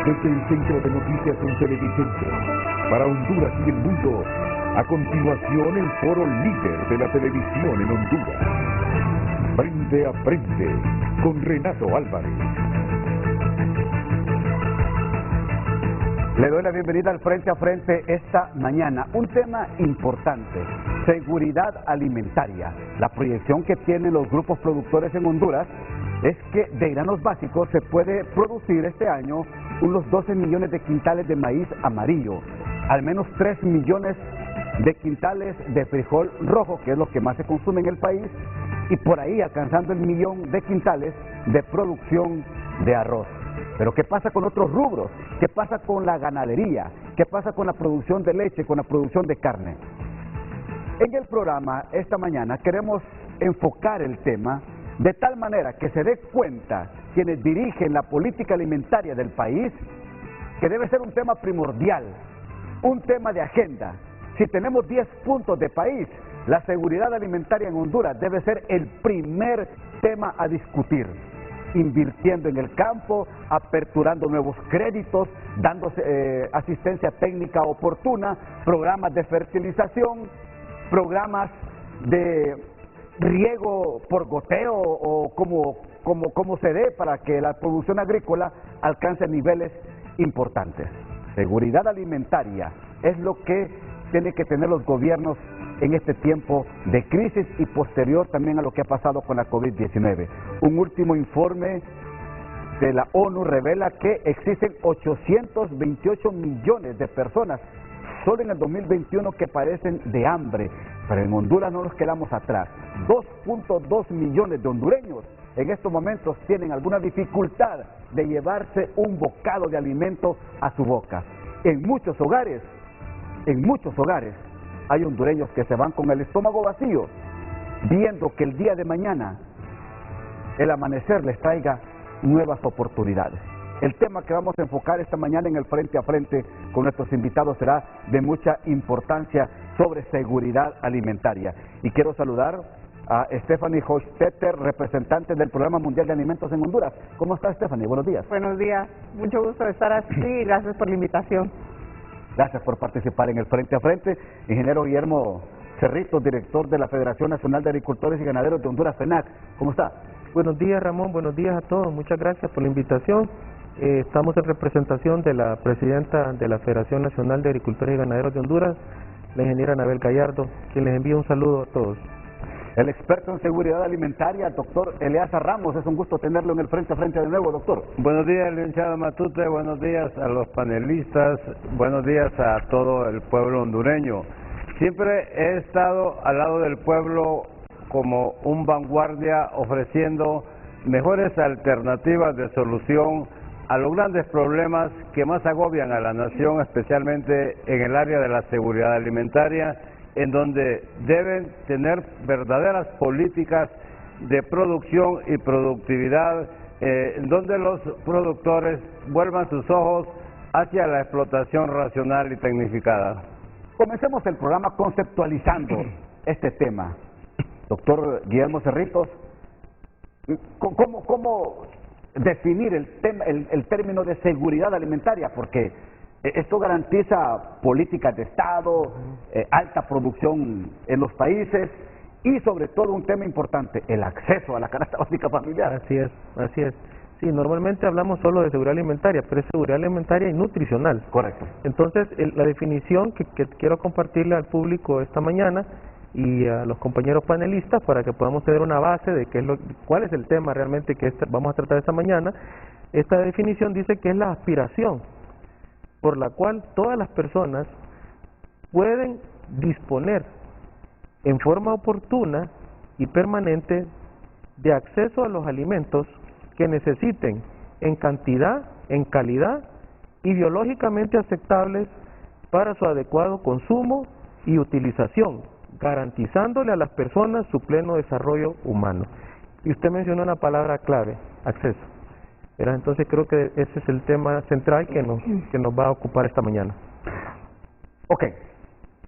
Desde el Centro de Noticias en Televicentro, para Honduras y el mundo, a continuación el foro líder de la televisión en Honduras. Frente a Frente, con Renato Álvarez. Le doy la bienvenida al Frente a Frente esta mañana. Un tema importante, seguridad alimentaria. La proyección que tienen los grupos productores en Honduras es que de granos básicos se puede producir este año unos 12 millones de quintales de maíz amarillo, al menos 3 millones de quintales de frijol rojo, que es lo que más se consume en el país, y por ahí alcanzando el millón de quintales de producción de arroz. Pero ¿qué pasa con otros rubros? ¿Qué pasa con la ganadería? ¿Qué pasa con la producción de leche, con la producción de carne? En el programa esta mañana queremos enfocar el tema de tal manera que se dé cuenta quienes dirigen la política alimentaria del país que debe ser un tema primordial, un tema de agenda. Si tenemos 10 puntos de país, la seguridad alimentaria en Honduras debe ser el primer tema a discutir. Invirtiendo en el campo, aperturando nuevos créditos, dándose asistencia técnica oportuna, programas de fertilización, programas de riego por goteo o como se dé para que la producción agrícola alcance niveles importantes. Seguridad alimentaria es lo que tienen que tener los gobiernos en este tiempo de crisis y posterior también a lo que ha pasado con la COVID-19. Un último informe de la ONU revela que existen 828 millones de personas solo en el 2021 que padecen de hambre, pero en Honduras no nos quedamos atrás. 2.2 millones de hondureños en estos momentos tienen alguna dificultad de llevarse un bocado de alimento a su boca. En muchos hogares hay hondureños que se van con el estómago vacío, viendo que el día de mañana el amanecer les traiga nuevas oportunidades. El tema que vamos a enfocar esta mañana en el Frente a Frente con nuestros invitados será de mucha importancia sobre seguridad alimentaria. Y quiero saludar a Stephanie Hochstetter, representante del Programa Mundial de Alimentos en Honduras. ¿Cómo está, Stephanie? Buenos días. Buenos días, mucho gusto de estar aquí y gracias por la invitación. Gracias por participar en el Frente a Frente. Ingeniero Guillermo Cerritos, director de la Federación Nacional de Agricultores y Ganaderos de Honduras, FENAG. ¿Cómo está? Buenos días, Ramón. Buenos días a todos. Muchas gracias por la invitación. Estamos en representación de la presidenta de la Federación Nacional de Agricultores y Ganaderos de Honduras, la ingeniera Anabel Gallardo, quien les envía un saludo a todos. El experto en seguridad alimentaria, doctor Eleazar Ramos. Es un gusto tenerlo en el Frente a Frente de nuevo, doctor. Buenos días, licenciado Matute. Buenos días a los panelistas. Buenos días a todo el pueblo hondureño. Siempre he estado al lado del pueblo como un vanguardia, ofreciendo mejores alternativas de solución a los grandes problemas que más agobian a la nación, especialmente en el área de la seguridad alimentaria, en donde deben tener verdaderas políticas de producción y productividad, en donde los productores vuelvan sus ojos hacia la explotación racional y tecnificada. Comencemos el programa conceptualizando este tema. Doctor Guillermo Cerritos, ¿cómo definir el término de seguridad alimentaria? Porque esto garantiza políticas de Estado, alta producción en los países y sobre todo un tema importante, el acceso a la canasta básica familiar. Así es, así es. Sí, normalmente hablamos solo de seguridad alimentaria, pero es seguridad alimentaria y nutricional. Correcto. Entonces, la definición que quiero compartirle al público esta mañana y a los compañeros panelistas para que podamos tener una base de cuál es el tema realmente que vamos a tratar esta mañana. Esta definición dice que es la aspiración por la cual todas las personas pueden disponer en forma oportuna y permanente de acceso a los alimentos que necesiten en cantidad, en calidad y biológicamente aceptables para su adecuado consumo y utilización, garantizándole a las personas su pleno desarrollo humano. Y usted mencionó una palabra clave, acceso. Entonces creo que ese es el tema central que nos va a ocupar esta mañana. Ok,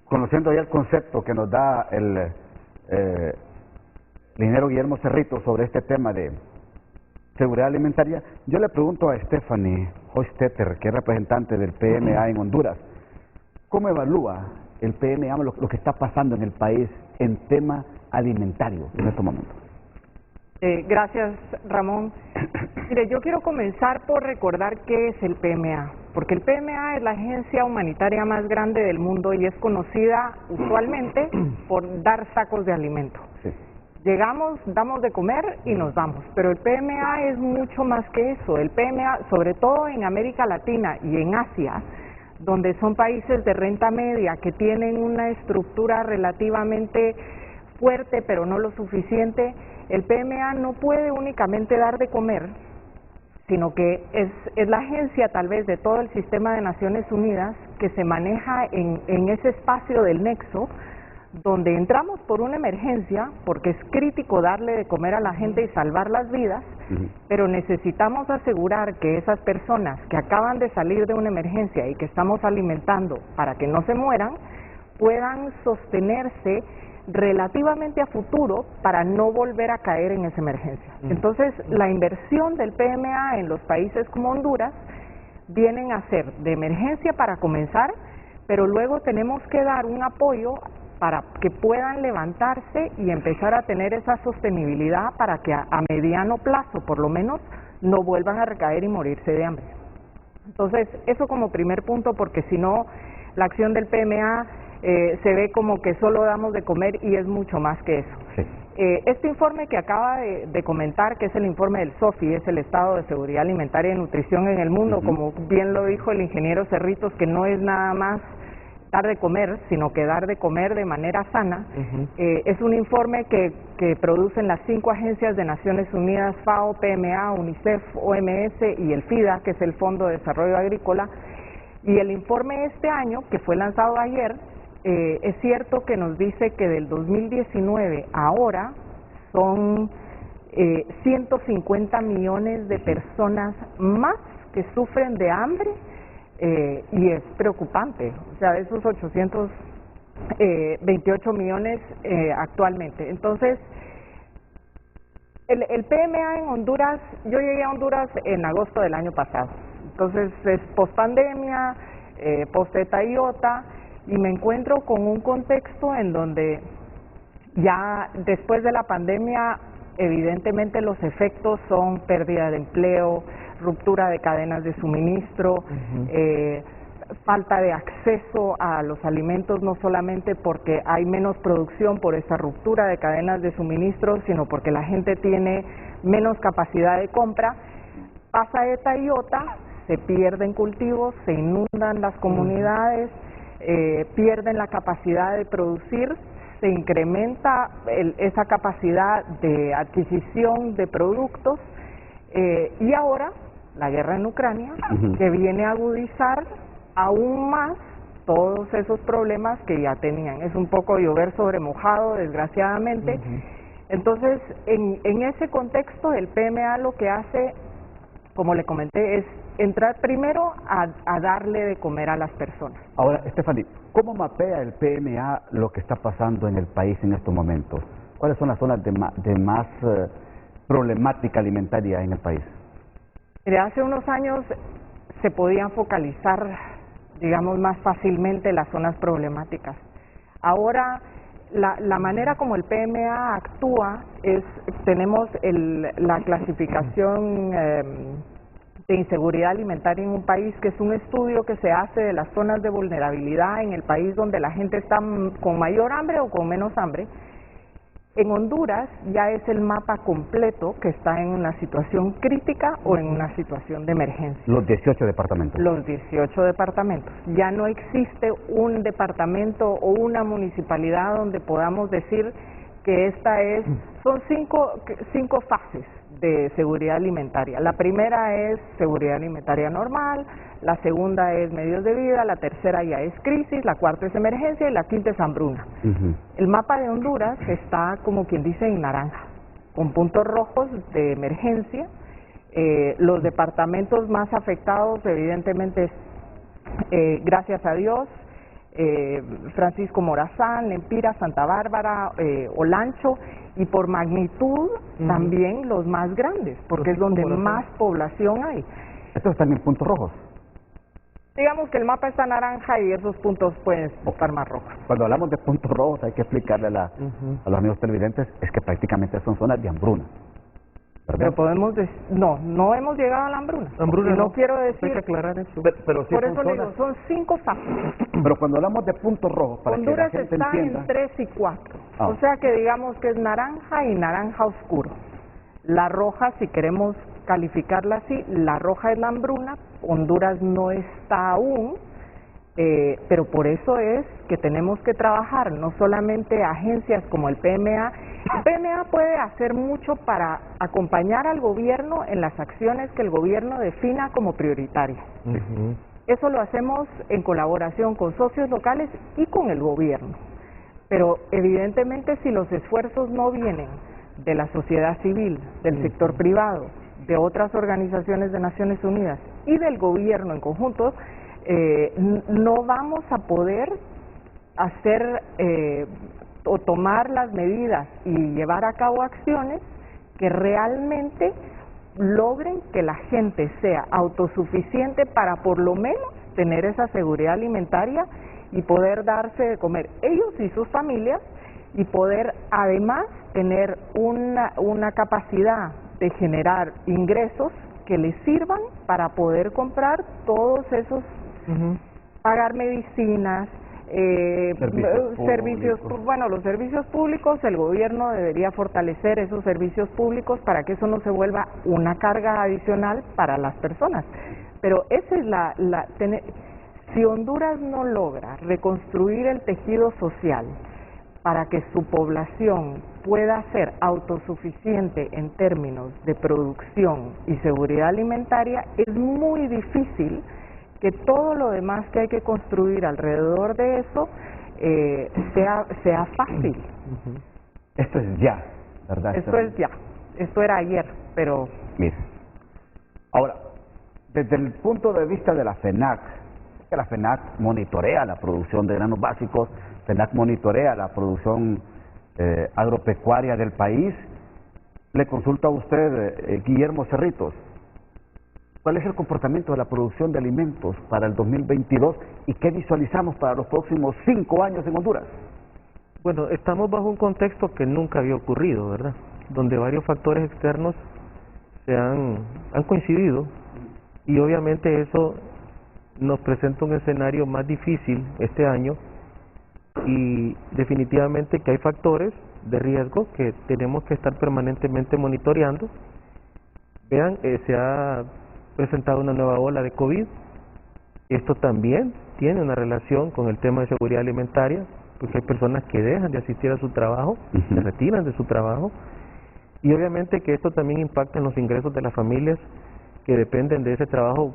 conociendo ya el concepto que nos da el ingeniero Guillermo Cerritos sobre este tema de seguridad alimentaria. Yo le pregunto a Stephanie Hostetter, que es representante del PMA en Honduras, ¿cómo evalúa el PMA lo que está pasando en el país en tema alimentario en estos momentos? Gracias, Ramón. Mire, yo quiero comenzar por recordar qué es el PMA, porque el PMA es la agencia humanitaria más grande del mundo y es conocida usualmente por dar sacos de alimento. Sí. Llegamos, damos de comer y nos vamos, pero el PMA es mucho más que eso. El PMA, sobre todo en América Latina y en Asia, donde son países de renta media que tienen una estructura relativamente fuerte pero no lo suficiente, el PMA no puede únicamente dar de comer, sino que es la agencia tal vez de todo el sistema de Naciones Unidas que se maneja en ese espacio del nexo, donde entramos por una emergencia, porque es crítico darle de comer a la gente y salvar las vidas, pero necesitamos asegurar que esas personas que acaban de salir de una emergencia y que estamos alimentando para que no se mueran, puedan sostenerse relativamente a futuro para no volver a caer en esa emergencia. Entonces, la inversión del PMA en los países como Honduras vienen a ser de emergencia para comenzar, pero luego tenemos que dar un apoyo para que puedan levantarse y empezar a tener esa sostenibilidad para que a mediano plazo, por lo menos, no vuelvan a recaer y morirse de hambre. Entonces, eso como primer punto, porque si no, la acción del PMA se ve como que solo damos de comer y es mucho más que eso. Sí. Este informe que acaba de comentar, que es el informe del SOFI, es el Estado de Seguridad Alimentaria y Nutrición en el Mundo, como bien lo dijo el ingeniero Cerritos, que no es nada más dar de comer, sino que dar de comer de manera sana. Es un informe que producen las 5 agencias de Naciones Unidas, FAO, PMA, UNICEF, OMS y el FIDA, que es el Fondo de Desarrollo Agrícola. Y el informe este año, que fue lanzado ayer, es cierto que nos dice que del 2019 ahora son 150 millones de personas más que sufren de hambre, y es preocupante. O sea, de esos 828 millones actualmente. Entonces, el PMA en Honduras, yo llegué a Honduras en agosto del año pasado. Entonces, es post-pandemia, post-ETA y OTA, y me encuentro con un contexto en donde ya después de la pandemia, evidentemente los efectos son pérdida de empleo, ruptura de cadenas de suministro, falta de acceso a los alimentos, no solamente porque hay menos producción por esa ruptura de cadenas de suministro, sino porque la gente tiene menos capacidad de compra. Pasa ETA y OTA, se pierden cultivos, se inundan las comunidades, pierden la capacidad de producir, se incrementa esa capacidad de adquisición de productos, y ahora la guerra en Ucrania, que viene a agudizar aún más todos esos problemas que ya tenían. Es un poco llover sobre mojado, desgraciadamente. Entonces, en ese contexto, el PMA lo que hace, como le comenté, es entrar primero a darle de comer a las personas. Ahora, Stephanie, ¿cómo mapea el PMA lo que está pasando en el país en estos momentos? ¿Cuáles son las zonas de más problemática alimentaria en el país? Mire, hace unos años se podían focalizar, digamos, más fácilmente las zonas problemáticas. Ahora, la manera como el PMA actúa es, tenemos la clasificación de inseguridad alimentaria en un país, que es un estudio que se hace de las zonas de vulnerabilidad en el país donde la gente está con mayor hambre o con menos hambre. En Honduras ya es el mapa completo que está en una situación crítica o en una situación de emergencia. Los 18 departamentos. Los 18 departamentos. Ya no existe un departamento o una municipalidad donde podamos decir que esta es, son cinco fases de seguridad alimentaria. La primera es seguridad alimentaria normal, la segunda es medios de vida, la tercera ya es crisis, la cuarta es emergencia y la quinta es hambruna. El mapa de Honduras está, como quien dice, en naranja, con puntos rojos de emergencia. Los departamentos más afectados, evidentemente, gracias a Dios, Francisco Morazán, Lempira, Santa Bárbara, Olancho, y por magnitud también los más grandes, porque es donde más población hay. Estos están en puntos rojos. Digamos que el mapa está naranja y esos puntos pueden estar más rojos. Cuando hablamos de puntos rojos hay que explicarle a los amigos televidentes, es que prácticamente son zonas de hambruna. Pero podemos decir, no hemos llegado a la hambruna. Hambruna no quiero decir, hay que aclarar eso. Pero sí por son eso le digo, zonas, son 5 fases. pero cuando hablamos de puntos rojos, para Honduras que la gente está entienda, en 3 y 4, Ah. o sea que digamos que es naranja y naranja oscuro. La roja, si queremos calificarla así, la roja es la hambruna, Honduras no está aún, pero por eso es que tenemos que trabajar, no solamente agencias como el PMA. El PMA puede hacer mucho para acompañar al gobierno en las acciones que el gobierno defina como prioritarias. Eso lo hacemos en colaboración con socios locales y con el gobierno. Pero evidentemente si los esfuerzos no vienen de la sociedad civil, del sector privado, de otras organizaciones de Naciones Unidas y del gobierno en conjunto, no vamos a poder hacer o tomar las medidas y llevar a cabo acciones que realmente logren que la gente sea autosuficiente para por lo menos tener esa seguridad alimentaria y poder darse de comer ellos y sus familias, y poder además tener una capacidad de generar ingresos que les sirvan para poder comprar todos esos, pagar medicinas, servicios, bueno, los servicios públicos, el gobierno debería fortalecer esos servicios públicos para que eso no se vuelva una carga adicional para las personas. Pero esa es si Honduras no logra reconstruir el tejido social para que su población pueda ser autosuficiente en términos de producción y seguridad alimentaria, es muy difícil que todo lo demás que hay que construir alrededor de eso sea fácil. esto es ya, ¿verdad? Esto es ya, esto era ayer, pero... Mire, ahora, desde el punto de vista de la FENAC, que la FENAC monitorea la producción de granos básicos, FENAC monitorea la producción agropecuaria del país, le consulto a usted, Guillermo Cerritos, ¿cuál es el comportamiento de la producción de alimentos para el 2022 y qué visualizamos para los próximos 5 años en Honduras? Bueno, estamos bajo un contexto que nunca había ocurrido, ¿verdad? Donde varios factores externos han coincidido, y obviamente eso nos presenta un escenario más difícil este año, y definitivamente que hay factores de riesgo que tenemos que estar permanentemente monitoreando. Vean, se ha presentado una nueva ola de COVID. Esto también tiene una relación con el tema de seguridad alimentaria, porque hay personas que dejan de asistir a su trabajo, se retiran de su trabajo, y obviamente que esto también impacta en los ingresos de las familias que dependen de ese trabajo,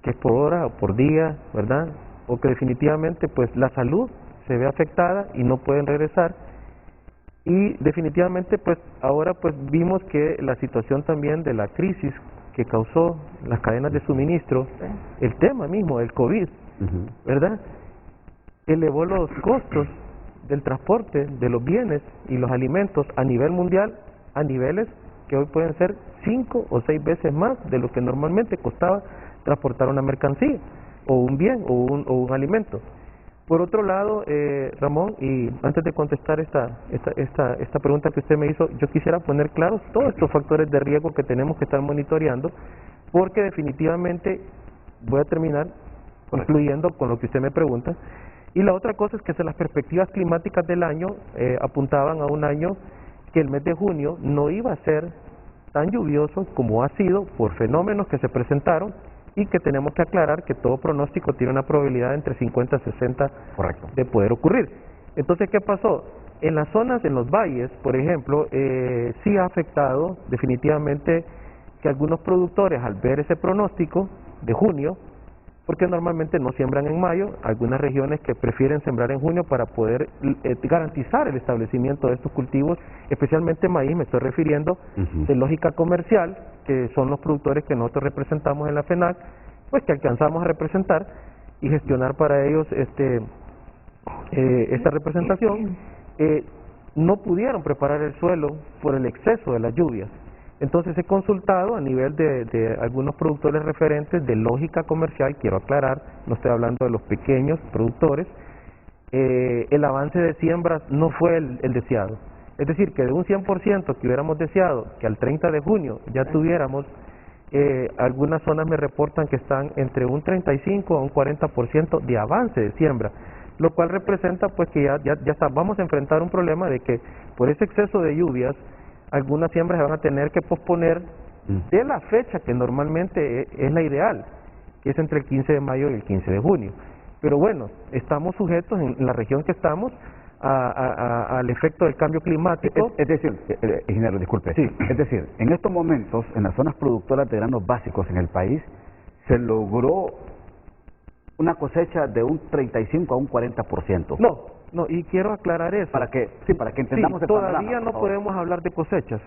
que es por hora o por día, ¿verdad? O que definitivamente pues la salud se ve afectada y no pueden regresar. Y definitivamente pues ahora pues vimos que la situación también de la crisis que causó las cadenas de suministro, el tema mismo del COVID, ¿verdad?, elevó los costos del transporte de los bienes y los alimentos a nivel mundial a niveles que hoy pueden ser 5 o 6 veces más de lo que normalmente costaba transportar una mercancía o un bien o un alimento. Por otro lado, Ramón, y antes de contestar esta pregunta que usted me hizo, yo quisiera poner claros todos estos factores de riesgo que tenemos que estar monitoreando, porque definitivamente voy a terminar concluyendo con lo que usted me pregunta. Y la otra cosa es que las perspectivas climáticas del año apuntaban a un año que el mes de junio no iba a ser tan lluvioso como ha sido por fenómenos que se presentaron, y que tenemos que aclarar que todo pronóstico tiene una probabilidad entre 50 y 60 de poder ocurrir. Entonces, ¿qué pasó? En las zonas, en los valles, por ejemplo, sí ha afectado definitivamente que algunos productores, al ver ese pronóstico de junio, porque normalmente no siembran en mayo, algunas regiones que prefieren sembrar en junio para poder garantizar el establecimiento de estos cultivos, especialmente maíz, me estoy refiriendo, de lógica comercial, que son los productores que nosotros representamos en la FENAC, pues que alcanzamos a representar y gestionar para ellos esta representación, no pudieron preparar el suelo por el exceso de las lluvias. Entonces he consultado a nivel de algunos productores referentes de lógica comercial, quiero aclarar, no estoy hablando de los pequeños productores, el avance de siembras no fue el deseado. Es decir, que de un 100% que hubiéramos deseado que al 30 de junio ya tuviéramos, algunas zonas me reportan que están entre un 35 a un 40% de avance de siembra, lo cual representa pues que vamos a enfrentar un problema de que por ese exceso de lluvias, algunas siembras se van a tener que posponer de la fecha que normalmente es la ideal, que es entre el 15 de mayo y el 15 de junio. Pero bueno, estamos sujetos en la región que estamos al efecto del cambio climático. Es decir, ingeniero, disculpe. Sí. Es decir, en estos momentos, en las zonas productoras de granos básicos en el país, se logró una cosecha de un 35 a un 40%. No, y quiero aclarar eso. Para que entendamos el todavía panorama, no podemos hablar de cosechas.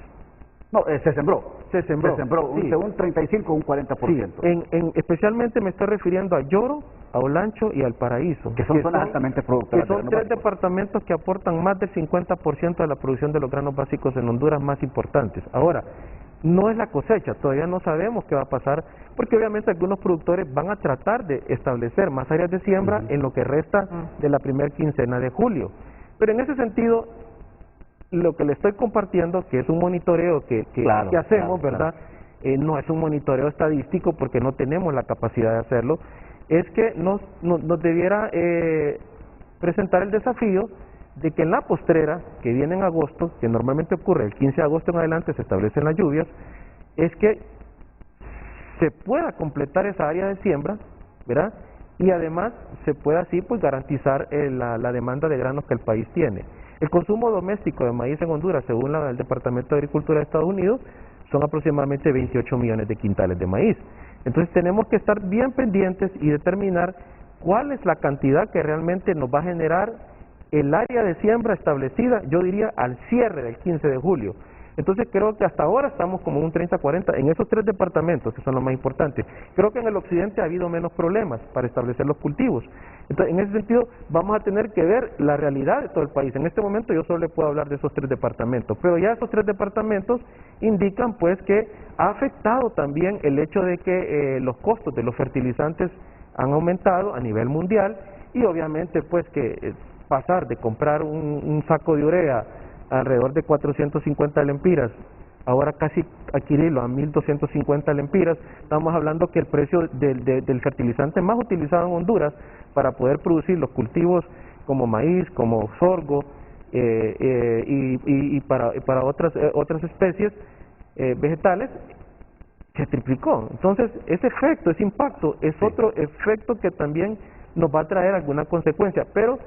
No, se sembró. Se sembró, sí. De un 35 a un 40%. Sí, especialmente me estoy refiriendo a Lloro, a Olancho y al Paraíso. Que son zonas altamente productoras. Que son tres departamentos que aportan más del 50% de la producción de los granos básicos en Honduras más importantes. Ahora, no es la cosecha, todavía no sabemos qué va a pasar, porque obviamente algunos productores van a tratar de establecer más áreas de siembra en lo que resta de la primera quincena de julio. Pero en ese sentido, lo que le estoy compartiendo, que es un monitoreo que hacemos, ¿verdad? No es un monitoreo estadístico porque no tenemos la capacidad de hacerlo, es que nos debiera presentar el desafío de que en la postrera, que viene en agosto, que normalmente ocurre el 15 de agosto en adelante, se establecen las lluvias, es que se pueda completar esa área de siembra, ¿verdad? Y además se pueda así pues garantizar la demanda de granos que el país tiene. El consumo doméstico de maíz en Honduras, según el Departamento de Agricultura de Estados Unidos, son aproximadamente 28 millones de quintales de maíz. Entonces tenemos que estar bien pendientes y determinar cuál es la cantidad que realmente nos va a generar el área de siembra establecida, yo diría, al cierre del 15 de julio. Entonces creo que hasta ahora estamos como un 30-40 en esos tres departamentos, que son los más importantes. Creo que en el occidente ha habido menos problemas para establecer los cultivos. Entonces, en ese sentido, vamos a tener que ver la realidad de todo el país. En este momento yo solo le puedo hablar de esos tres departamentos, pero ya esos tres departamentos indican pues que ha afectado también el hecho de que los costos de los fertilizantes han aumentado a nivel mundial y obviamente pues que pasar de comprar un saco de urea alrededor de 450 lempiras, ahora casi adquirirlo a 1.250 lempiras, estamos hablando que el precio del fertilizante más utilizado en Honduras para poder producir los cultivos como maíz, como sorgo y para otras especies vegetales, se triplicó. Entonces, ese efecto, ese impacto, es otro efecto que también nos va a traer alguna consecuencia, pero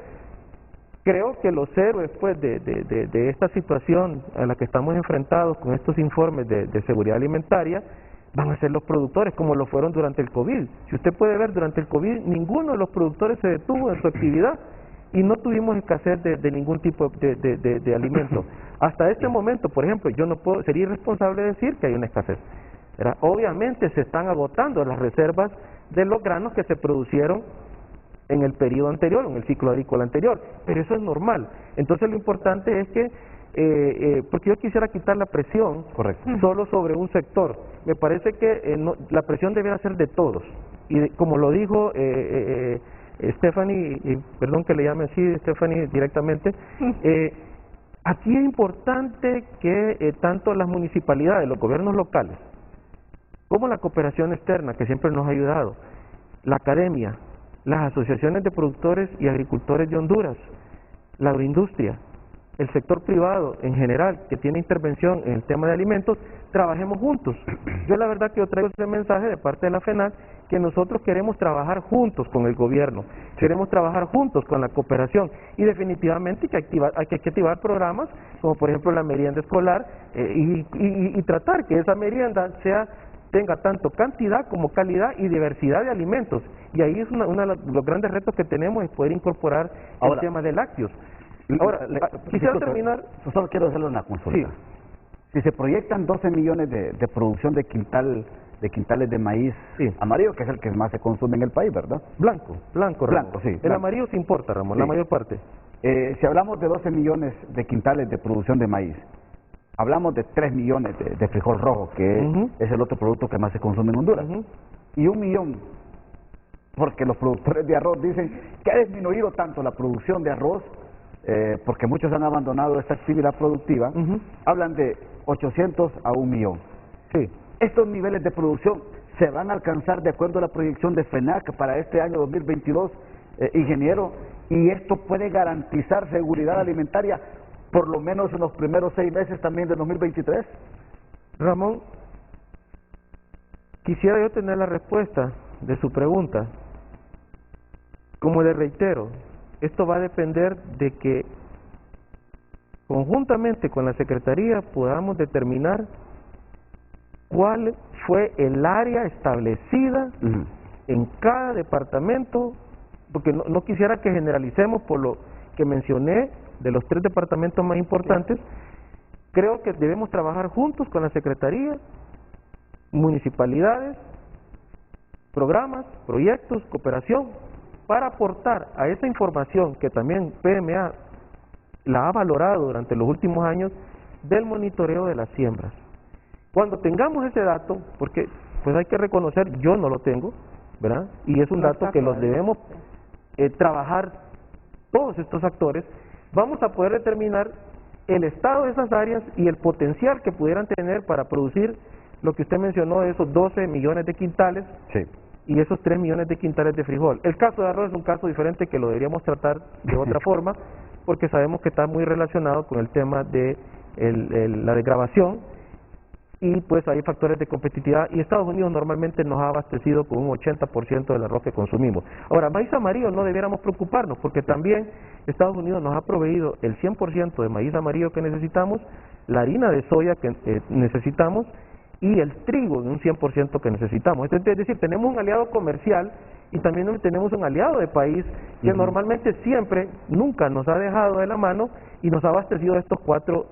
creo que los héroes pues, de esta situación a la que estamos enfrentados con estos informes de seguridad alimentaria van a ser los productores, como lo fueron durante el COVID. Si usted puede ver, durante el COVID ninguno de los productores se detuvo en su actividad y no tuvimos escasez de ningún tipo de alimento. Hasta este momento, por ejemplo, yo no puedo, sería irresponsable decir que hay una escasez, ¿verdad? Obviamente se están agotando las reservas de los granos que se producieron en el periodo anterior, en el ciclo agrícola anterior, pero eso es normal. Entonces lo importante es que, porque yo quisiera quitar la presión solo sobre un sector, me parece que la presión debería ser de todos, y como lo dijo Stephanie, perdón que le llame así Stephanie directamente, aquí es importante que tanto las municipalidades, los gobiernos locales, como la cooperación externa, que siempre nos ha ayudado, la academia, las asociaciones de productores y agricultores de Honduras, la agroindustria, el sector privado en general que tiene intervención en el tema de alimentos, trabajemos juntos. Yo la verdad que yo traigo ese mensaje de parte de la FENAC, que nosotros queremos trabajar juntos con el gobierno, queremos trabajar juntos con la cooperación y definitivamente hay que activar programas como por ejemplo la merienda escolar y tratar que esa merienda tenga tanto cantidad como calidad y diversidad de alimentos. Y ahí es uno de los grandes retos que tenemos, es poder incorporar el tema de lácteos. Ahora, quisiera terminar... Solo quiero hacerle una consulta. Sí. Si se proyectan 12 millones de producción de quintal de quintales de maíz Sí. amarillo, que es el que más se consume en el país, ¿verdad? Blanco, Ramón. Blanco, sí, El blanco. amarillo se importa, Ramón, Sí. la mayor parte. Si hablamos de 12 millones de quintales de producción de maíz, hablamos de 3 millones de frijol rojo, que Ujú. es el otro producto que más se consume en Honduras. Ujú. Y 1 millón, porque los productores de arroz dicen que ha disminuido tanto la producción de arroz, porque muchos han abandonado esta actividad productiva, Ujú. hablan de 800 a 1 millón. Sí. Estos niveles de producción se van a alcanzar de acuerdo a la proyección de FENAC para este año 2022, ingeniero, y esto puede garantizar seguridad alimentaria por lo menos en los primeros 6 meses también de 2023. Ramón, quisiera yo tener la respuesta de su pregunta. Como le reitero, esto va a depender de que conjuntamente con la Secretaría podamos determinar cuál fue el área establecida en cada departamento, porque no quisiera que generalicemos por lo que mencioné de los 3 departamentos más importantes. Creo que debemos trabajar juntos con la Secretaría, municipalidades, programas, proyectos, cooperación, para aportar a esa información que también PMA la ha valorado durante los últimos años del monitoreo de las siembras. Cuando tengamos ese dato, porque pues hay que reconocer, yo no lo tengo, ¿verdad? Y es un No dato está que los todavía. debemos trabajar todos estos actores, vamos a poder determinar el estado de esas áreas y el potencial que pudieran tener para producir lo que usted mencionó, de esos 12 millones de quintales Sí. y esos 3 millones de quintales de frijol. El caso de arroz es un caso diferente que lo deberíamos tratar de otra forma, porque sabemos que está muy relacionado con el tema de la degradación, y pues hay factores de competitividad, y Estados Unidos normalmente nos ha abastecido con un 80% del arroz que consumimos. Ahora, maíz amarillo no debiéramos preocuparnos, porque también Estados Unidos nos ha proveído el 100% de maíz amarillo que necesitamos, la harina de soya que necesitamos, y el trigo en un 100% que necesitamos. Es decir, tenemos un aliado comercial y también tenemos un aliado de país que normalmente siempre, nunca nos ha dejado de la mano y nos ha abastecido de estos 4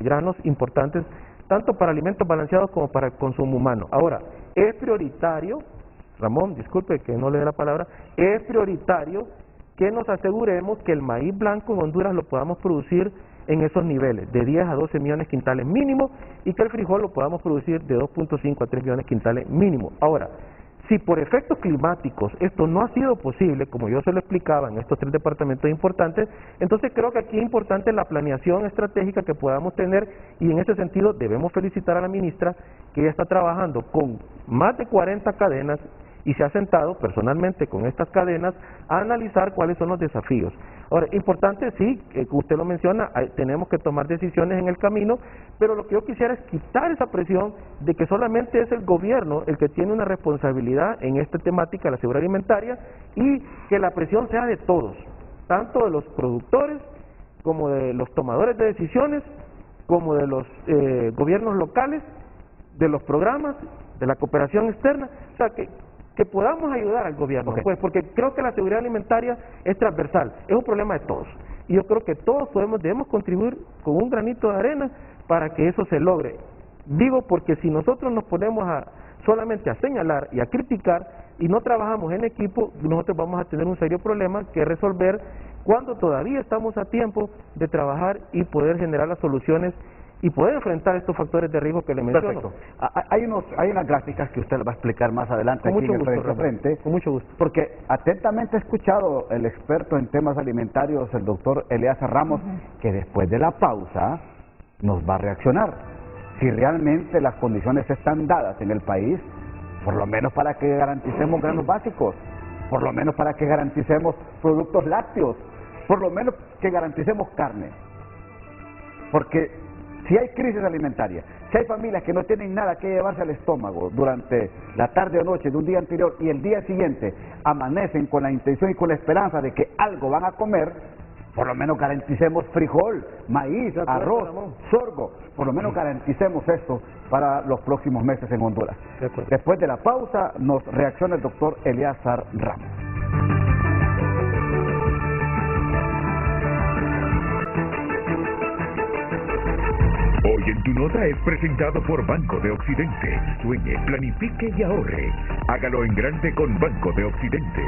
granos importantes, tanto para alimentos balanceados como para el consumo humano. Ahora, es prioritario, Ramón, disculpe que no le dé la palabra, es prioritario que nos aseguremos que el maíz blanco en Honduras lo podamos producir en esos niveles, de 10 a 12 millones quintales mínimo, y que el frijol lo podamos producir de 2.5 a 3 millones quintales mínimo. Ahora, si por efectos climáticos esto no ha sido posible, como yo se lo explicaba en estos 3 departamentos importantes, entonces creo que aquí es importante la planeación estratégica que podamos tener, y en ese sentido debemos felicitar a la ministra, que ella está trabajando con más de 40 cadenas y se ha sentado personalmente con estas cadenas a analizar cuáles son los desafíos. Ahora, importante sí, que usted lo menciona, tenemos que tomar decisiones en el camino, pero lo que yo quisiera es quitar esa presión de que solamente es el gobierno el que tiene una responsabilidad en esta temática de la seguridad alimentaria, y que la presión sea de todos, tanto de los productores como de los tomadores de decisiones, como de los gobiernos locales, de los programas, de la cooperación externa, o sea que podamos ayudar al gobierno, pues, porque creo que la seguridad alimentaria es transversal, es un problema de todos, y yo creo que todos debemos contribuir con un granito de arena para que eso se logre. Digo porque si nosotros nos ponemos solamente a señalar y a criticar y no trabajamos en equipo, nosotros vamos a tener un serio problema que resolver cuando todavía estamos a tiempo de trabajar y poder generar las soluciones y poder enfrentar estos factores de riesgo que le menciono. Perfecto. Hay unas gráficas que usted va a explicar más adelante Con aquí mucho en el gusto, Frente a Ramón. Frente, Con mucho gusto. porque atentamente he escuchado el experto en temas alimentarios, el doctor Eleazar Ramos, que después de la pausa nos va a reaccionar. Si realmente las condiciones están dadas en el país, por lo menos para que garanticemos granos básicos, por lo menos para que garanticemos productos lácteos, por lo menos que garanticemos carne. Porque si hay crisis alimentaria, si hay familias que no tienen nada que llevarse al estómago durante la tarde o noche de un día anterior y el día siguiente amanecen con la intención y con la esperanza de que algo van a comer, por lo menos garanticemos frijol, maíz, arroz, sorgo, por lo menos garanticemos esto para los próximos meses en Honduras. Después de la pausa nos reacciona el doctor Eleazar Ramos. Hoy en tu nota es presentado por Banco de Occidente. Sueñe, planifique y ahorre. Hágalo en grande con Banco de Occidente.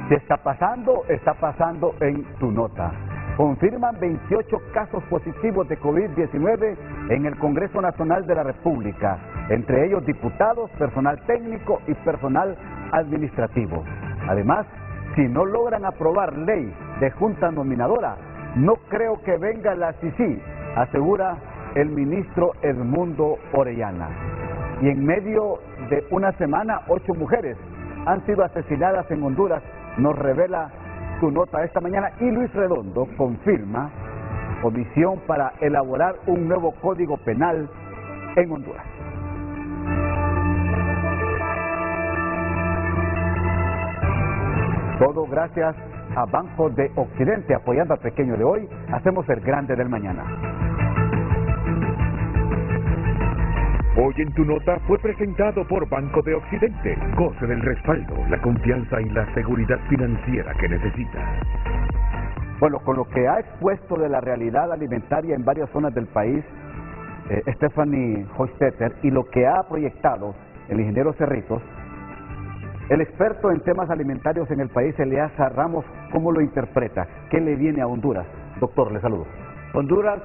Si está pasando en tu nota. Confirman 28 casos positivos de COVID-19 en el Congreso Nacional de la República, entre ellos diputados, personal técnico y personal administrativo. Además, si no logran aprobar ley de junta nominadora, no creo que venga la CICI, asegura el ministro Edmundo Orellana. Y en medio de una semana, 8 mujeres han sido asesinadas en Honduras, nos revela tu nota esta mañana, y Luis Redondo confirma comisión para elaborar un nuevo código penal en Honduras. Todo gracias a Banco de Occidente, apoyando al pequeño de hoy, hacemos el grande del mañana. Hoy en tu nota fue presentado por Banco de Occidente. Goce del respaldo, la confianza y la seguridad financiera que necesita. Bueno, con lo que ha expuesto de la realidad alimentaria en varias zonas del país, Stephanie Hoistetter, y lo que ha proyectado el ingeniero Cerritos, el experto en temas alimentarios en el país, Eleazar Ramos, ¿cómo lo interpreta? ¿Qué le viene a Honduras? Doctor, le saludo. Honduras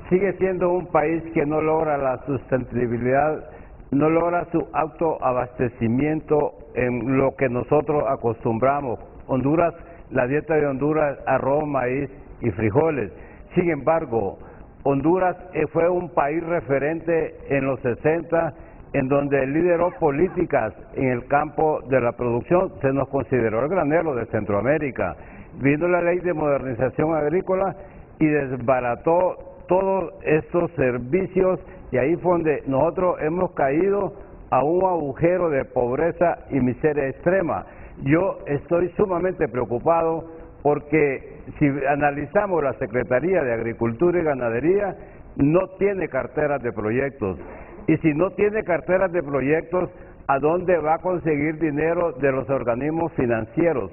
sigue siendo un país que no logra la sustentabilidad, no logra su autoabastecimiento en lo que nosotros acostumbramos. Honduras, la dieta de Honduras, arroz, maíz y frijoles. Sin embargo, Honduras fue un país referente en los 60, en donde lideró políticas en el campo de la producción. Se nos consideró el granero de Centroamérica. Vino la ley de modernización agrícola y desbarató todos estos servicios, y ahí fue donde nosotros hemos caído a un agujero de pobreza y miseria extrema. Yo estoy sumamente preocupado porque si analizamos la Secretaría de Agricultura y Ganadería, no tiene carteras de proyectos. Y si no tiene carteras de proyectos, ¿a dónde va a conseguir dinero de los organismos financieros?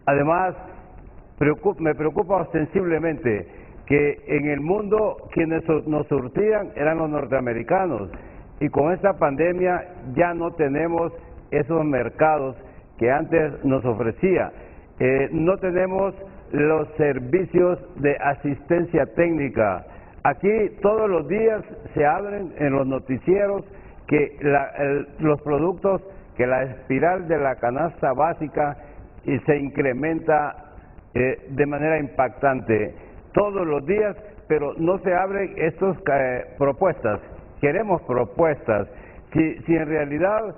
Además, me preocupa ostensiblemente que en el mundo quienes nos surtían eran los norteamericanos, y con esta pandemia ya no tenemos esos mercados que antes nos ofrecía. No tenemos los servicios de asistencia técnica. Aquí todos los días se abren en los noticieros que los productos, que la espiral de la canasta básica se incrementa de manera impactante todos los días, pero no se abren estas propuestas. Queremos propuestas. Si en realidad,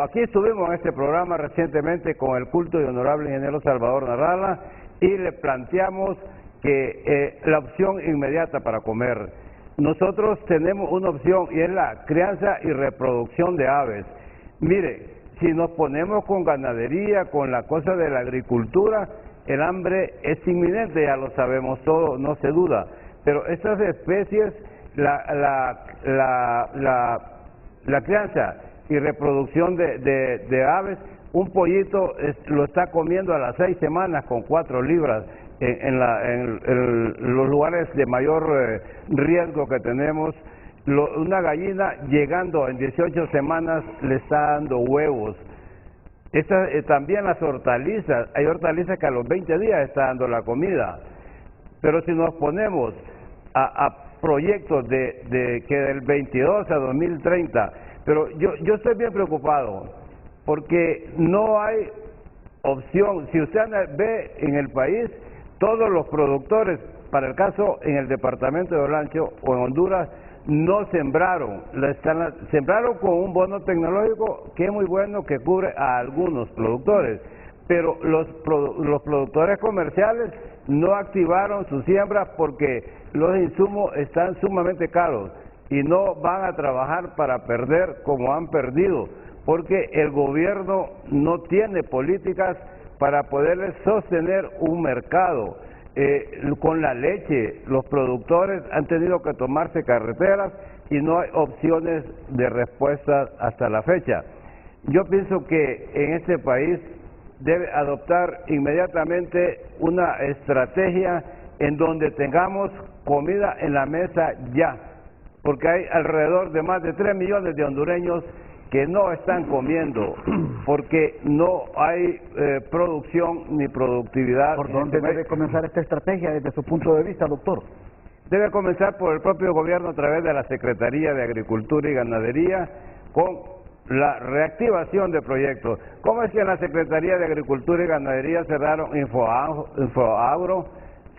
aquí estuvimos en este programa recientemente con el culto y honorable ingeniero Salvador Narrala, y le planteamos que la opción inmediata para comer. Nosotros tenemos una opción, y es la crianza y reproducción de aves. Mire, si nos ponemos con ganadería, con la cosa de la agricultura, el hambre es inminente, ya lo sabemos todos, no se duda. Pero estas especies, la crianza y reproducción de aves, un pollito lo está comiendo a las 6 semanas con 4 libras. En los lugares de mayor riesgo que tenemos, una gallina llegando en 18 semanas le está dando huevos. También las hortalizas, hay hortalizas que a los 20 días está dando la comida. Pero si nos ponemos a proyectos que del 22 a 2030, pero yo estoy bien preocupado porque no hay opción. Si usted ve en el país, todos los productores, para el caso en el departamento de Olancho o en Honduras, no sembraron, sembraron con un bono tecnológico que es muy bueno, que cubre a algunos productores, pero los productores comerciales no activaron su siembra porque los insumos están sumamente caros y no van a trabajar para perder como han perdido, porque el gobierno no tiene políticas para poderles sostener un mercado. Con la leche, los productores han tenido que tomarse carreteras y no hay opciones de respuesta hasta la fecha. Yo pienso que en este país debe adoptar inmediatamente una estrategia en donde tengamos comida en la mesa ya. porque hay alrededor de más de 3 millones de hondureños que no están comiendo, porque no hay producción ni productividad. ¿Por dónde debe comenzar esta estrategia desde su punto de vista, doctor? Debe comenzar por el propio gobierno a través de la Secretaría de Agricultura y Ganadería con la reactivación de proyectos. ¿Cómo es que en la Secretaría de Agricultura y Ganadería cerraron Infoagro,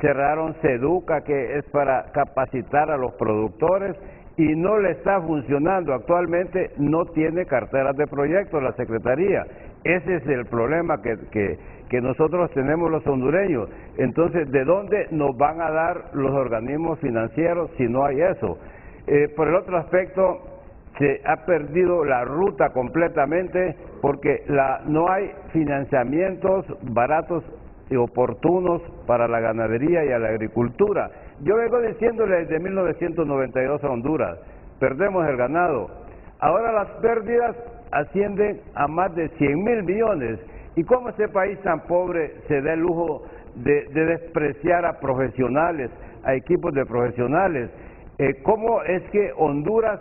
cerraron Seduca, que es para capacitar a los productores, y no le está funcionando? Actualmente no tiene carteras de proyectos la Secretaría. Ese es el problema que nosotros tenemos los hondureños. Entonces, ¿de dónde nos van a dar los organismos financieros si no hay eso? Por el otro aspecto, se ha perdido la ruta completamente porque no hay financiamientos baratos y oportunos para la ganadería y a la agricultura. Yo vengo diciéndole desde 1992 a Honduras, perdemos el ganado. Ahora las pérdidas ascienden a más de 100.000 millones. ¿Y cómo ese país tan pobre se da el lujo de despreciar a profesionales, a equipos de profesionales? ¿Cómo es que Honduras,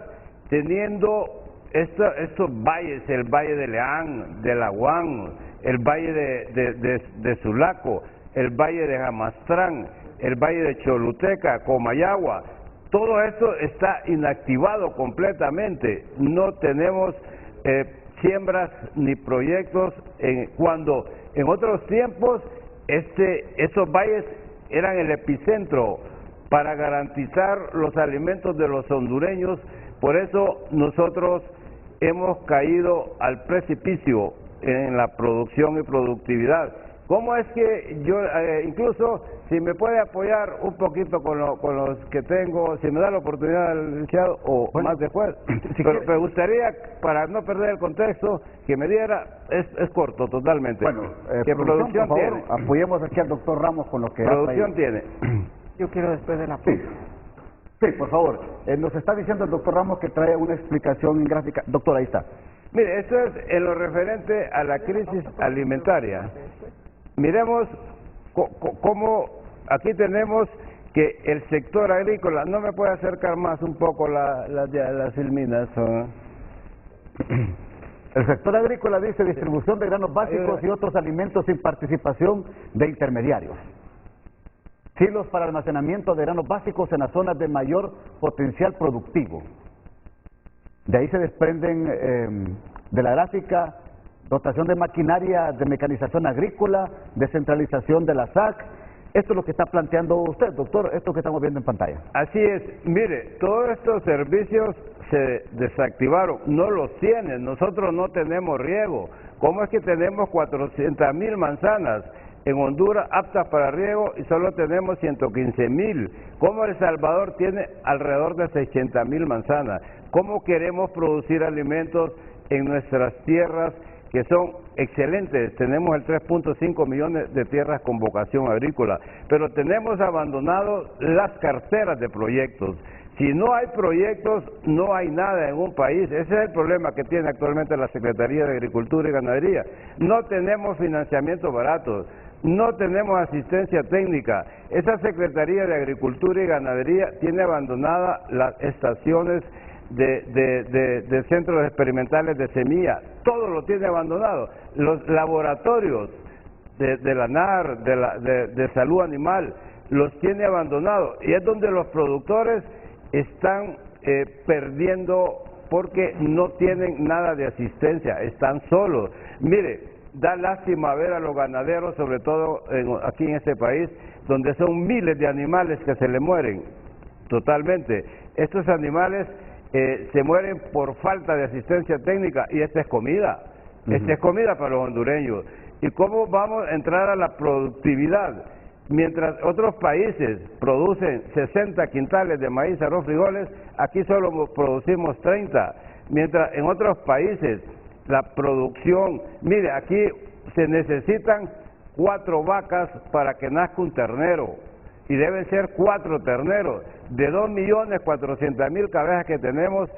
teniendo estos valles, el Valle de Leán, de Laguán, el Valle de Sulaco, el Valle de Jamastrán, el Valle de Choluteca, Comayagua, todo esto está inactivado completamente? No tenemos siembras ni proyectos, cuando en otros tiempos esos valles eran el epicentro para garantizar los alimentos de los hondureños. Por eso nosotros hemos caído al precipicio en la producción y productividad. ¿Cómo es que yo, incluso si me puede apoyar un poquito con los que tengo, si me da la oportunidad, licenciado, o bueno, más después, pero me gustaría, para no perder el contexto, que me diera, es corto totalmente. Bueno, ¿qué producción por favor, tiene? Apoyemos aquí al doctor Ramos con lo que producción tiene. Yo quiero después de la Sí, por favor. Nos está diciendo el doctor Ramos que trae una explicación gráfica. Doctor, ahí está. Mire, esto es en lo referente a la crisis alimentaria. Miremos cómo aquí tenemos que el sector agrícola, no me puede acercar más un poco las filminas. El sector agrícola dice distribución de granos básicos y otros alimentos sin participación de intermediarios. Silos para almacenamiento de granos básicos en las zonas de mayor potencial productivo. De ahí se desprenden de la gráfica dotación de maquinaria de mecanización agrícola, descentralización de la SAC. Esto es lo que está planteando usted, doctor, esto que estamos viendo en pantalla. Así es. Mire, todos estos servicios se desactivaron, no los tienen. Nosotros no tenemos riego. ¿Cómo es que tenemos 400.000 manzanas en Honduras aptas para riego y solo tenemos 115.000? ¿Cómo El Salvador tiene alrededor de 600.000 manzanas? ¿Cómo queremos producir alimentos en nuestras tierras que son excelentes? Tenemos el 3.5 millones de tierras con vocación agrícola, pero tenemos abandonado las carteras de proyectos. Si no hay proyectos, no hay nada en un país. Ese es el problema que tiene actualmente la Secretaría de Agricultura y Ganadería. No tenemos financiamiento barato, no tenemos asistencia técnica. Esa Secretaría de Agricultura y Ganadería tiene abandonadas las estaciones de centros experimentales de semilla, todo lo tiene abandonado. Los laboratorios de la NAR, de salud animal, los tiene abandonados, y es donde los productores están perdiendo porque no tienen nada de asistencia, están solos. Mire, da lástima ver a los ganaderos, sobre todo aquí en este país, donde son miles de animales que se le mueren totalmente. Estos animales se mueren por falta de asistencia técnica, y esta es comida, esta es comida para los hondureños. ¿Y cómo vamos a entrar a la productividad? Mientras otros países producen 60 quintales de maíz, arroz, frijoles, aquí solo producimos 30. Mientras en otros países la producción, mire, aquí se necesitan 4 vacas para que nazca un ternero, y deben ser 4 terneros. De 2.400.000 cabezas que tenemos,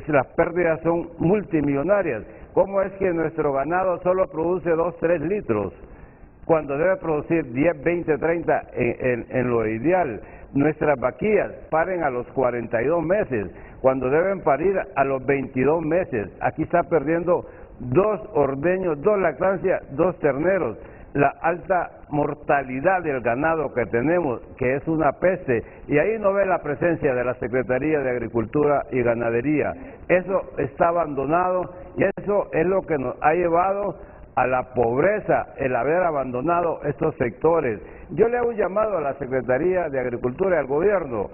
las pérdidas son multimillonarias. ¿Cómo es que nuestro ganado solo produce 2-3 litros? cuando debe producir 10, 20, 30 en lo ideal. Nuestras vaquillas paren a los 42 meses, cuando deben parir a los 22 meses. Aquí está perdiendo 2 ordeños, 2 lactancias, 2 terneros. La alta mortalidad del ganado que tenemos, que es una peste, y ahí no ve la presencia de la Secretaría de Agricultura y Ganadería. Eso está abandonado y eso es lo que nos ha llevado a la pobreza, el haber abandonado estos sectores. Yo le hago un llamado a la Secretaría de Agricultura y al gobierno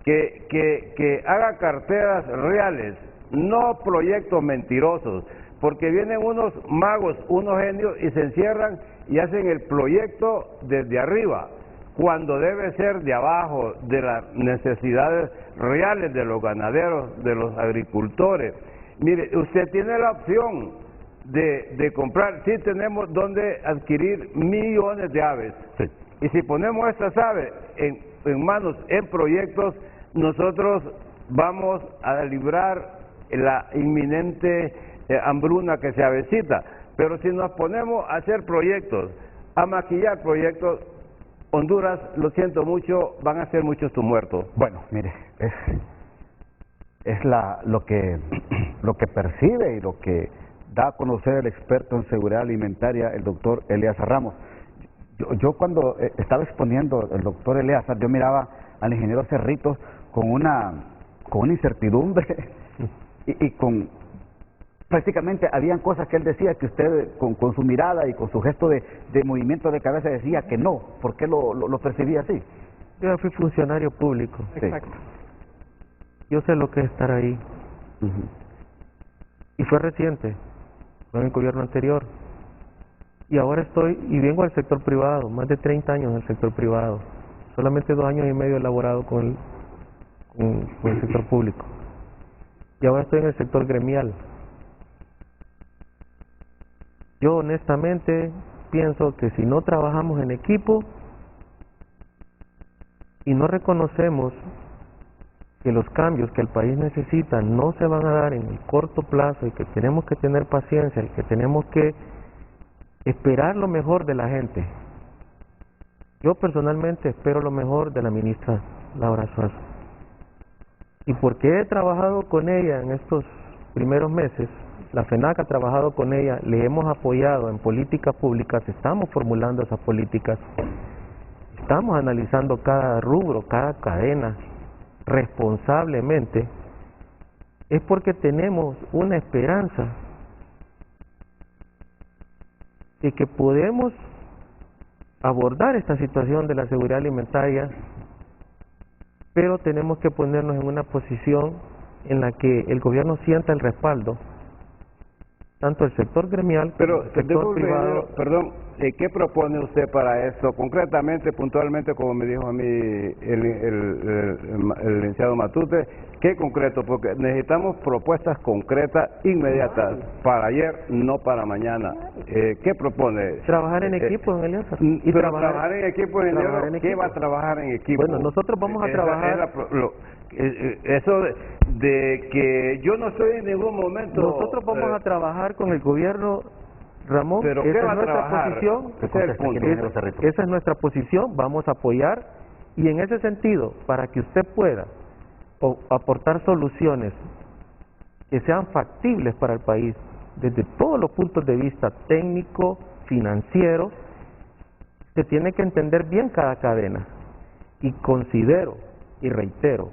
que haga carteras reales, no proyectos mentirosos, porque vienen unos magos, unos genios y se encierran y hacen el proyecto desde arriba, cuando debe ser de abajo, de las necesidades reales de los ganaderos, de los agricultores. Mire, usted tiene la opción de comprar, sí tenemos donde adquirir millones de aves, sí. Y si ponemos estas aves en manos, en proyectos, nosotros vamos a librar la inminente hambruna que se avecina. Pero si nos ponemos a hacer proyectos, a maquillar proyectos, Honduras, lo siento mucho, van a ser muchos tus muertos. Bueno, mire, es lo que percibe y lo que da a conocer el experto en seguridad alimentaria, el doctor Eleazar Ramos. Yo cuando estaba exponiendo el doctor Eleazar, yo miraba al ingeniero Cerritos con una incertidumbre y con... Prácticamente habían cosas que él decía que usted con su mirada y con su gesto de movimiento de cabeza decía que no. ¿Por qué lo percibía así? Yo fui funcionario público. Exacto. Yo sé lo que es estar ahí. Y fue reciente, fue en el gobierno anterior. Y ahora vengo al sector privado, más de 30 años en el sector privado. Solamente 2 años y medio he elaborado con el sector público. Y ahora estoy en el sector gremial. Yo honestamente pienso que si no trabajamos en equipo y no reconocemos que los cambios que el país necesita no se van a dar en el corto plazo y que tenemos que tener paciencia y que tenemos que esperar lo mejor de la gente. Yo personalmente espero lo mejor de la ministra Laura Suazo. Y porque he trabajado con ella en estos primeros meses, la FENAC ha trabajado con ella, le hemos apoyado en políticas públicas, estamos formulando esas políticas, estamos analizando cada rubro, cada cadena responsablemente, es porque tenemos una esperanza de que podemos abordar esta situación de la seguridad alimentaria, pero tenemos que ponernos en una posición en la que el gobierno sienta el respaldo, tanto el sector gremial como el sector privado. Perdón, ¿qué propone usted para esto? Concretamente, puntualmente, como me dijo a mí el licenciado Matute, ¿qué concreto? Porque necesitamos propuestas concretas, inmediatas, para ayer, no para mañana. ¿Qué propone? Trabajar en equipo, don Eleazar. Y trabajar en equipo, ¿qué va a trabajar en equipo? Bueno, nosotros vamos a trabajar... Eso de que yo no estoy en ningún momento... Nosotros vamos a trabajar con el gobierno, Ramón, pero esa ¿qué va es nuestra a trabajar? posición, Ese es el punto. Esa es nuestra posición, vamos a apoyar, y en ese sentido, para que usted pueda aportar soluciones que sean factibles para el país, desde todos los puntos de vista técnico, financiero, se tiene que entender bien cada cadena, y considero y reitero,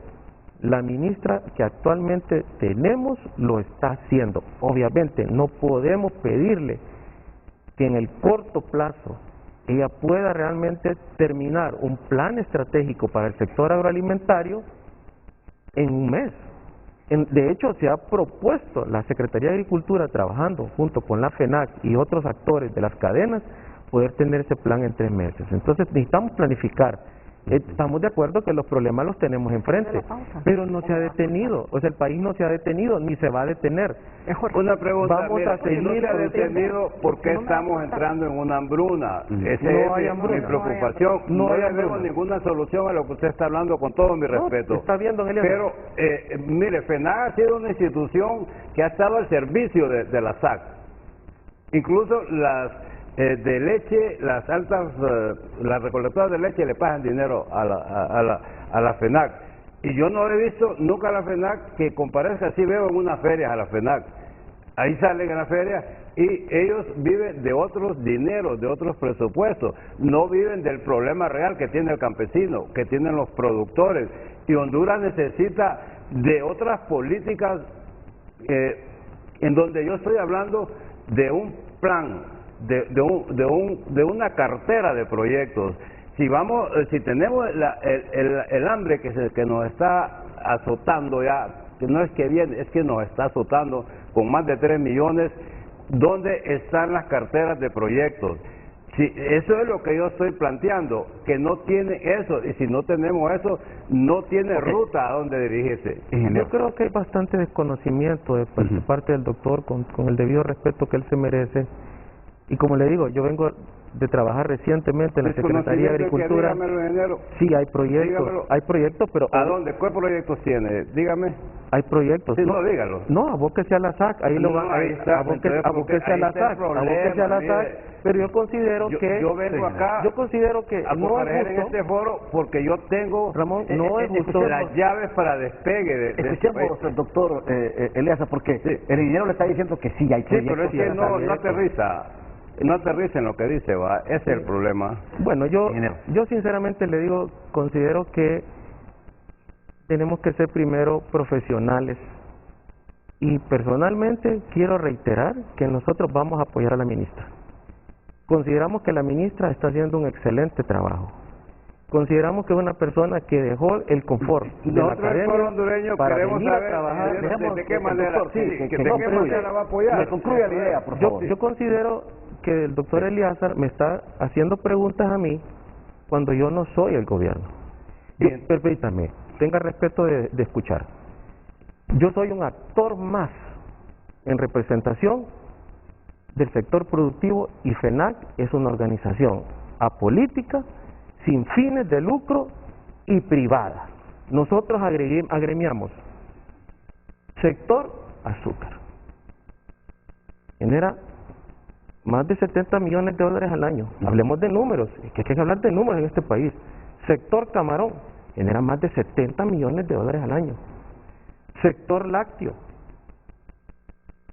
la ministra que actualmente tenemos lo está haciendo. Obviamente no podemos pedirle que en el corto plazo ella pueda realmente terminar un plan estratégico para el sector agroalimentario en un mes. De hecho, se ha propuesto la Secretaría de Agricultura, trabajando junto con la FENAC y otros actores de las cadenas, poder tener ese plan en 3 meses. Entonces necesitamos planificar. Estamos de acuerdo que los problemas los tenemos enfrente, pero no se ha detenido, o sea, el país no se ha detenido ni se va a detener. Una pregunta, vamos a seguir, no se ha detenido porque estamos entrando en una hambruna. Esa no hay es hambruna, mi preocupación. No veo ninguna solución a lo que usted está hablando, con todo mi respeto. Está bien, don Eleazar. Pero, mire, FENAC ha sido una institución que ha estado al servicio de la SAC. Incluso de leche, las las recolectoras de leche le pagan dinero a la FENAC. Y yo no he visto nunca a la FENAC que comparezca, así veo en una feria a la FENAC. Ahí salen en la feria y ellos viven de otros dineros, de otros presupuestos, no viven del problema real que tiene el campesino, que tienen los productores. Y Honduras necesita de otras políticas en donde yo estoy hablando de un plan, de una cartera de proyectos. Si tenemos el hambre que nos está azotando ya, que no es que viene, es que nos está azotando con más de 3 millones, ¿dónde están las carteras de proyectos? Si eso es lo que yo estoy planteando, que no tiene eso, y si no tenemos eso, no tiene ruta a dónde dirigirse. Yo creo que hay bastante desconocimiento de parte del doctor, con el debido respeto que él se merece, y como le digo, yo vengo de trabajar recientemente en la Secretaría de Agricultura. Sí, hay proyectos, pero... ¿A dónde? ¿Qué proyectos tiene? Dígame. Hay proyectos. Sí, no, dígalo. No, abóquese a la SAC, ahí lo va, abóquese a la SAC, pero yo considero que... Yo vengo acá... Yo considero que no es justo... en este foro porque yo tengo... Ramón, no es justo... las llaves para despegue de Escuchemos al doctor Eleazar, porque el ingeniero le está diciendo que sí hay proyectos. Sí, pero es que no aterriza. No aterriza en lo que dice, va, ese es el problema. Bueno, yo sinceramente le digo, considero que tenemos que ser primero profesionales, y personalmente quiero reiterar que nosotros vamos a apoyar a la ministra. Consideramos que la ministra está haciendo un excelente trabajo. Consideramos que es una persona que dejó el confort de la academia hondureño para queremos venir saber a trabajar. ¿De qué manera? ¿De qué manera va a apoyar? Me concluya la idea, por favor. Yo considero que el doctor Eleazar me está haciendo preguntas a mí cuando yo no soy el gobierno. Bien. Permítame, tenga respeto de escuchar. Yo soy un actor más en representación del sector productivo, y FENAC es una organización apolítica, sin fines de lucro y privada. Nosotros agremiamos sector azúcar. Genera más de 70 millones de dólares al año. Hablemos de números, es que hay que hablar de números en este país. Sector camarón genera más de 70 millones de dólares al año. Sector lácteo.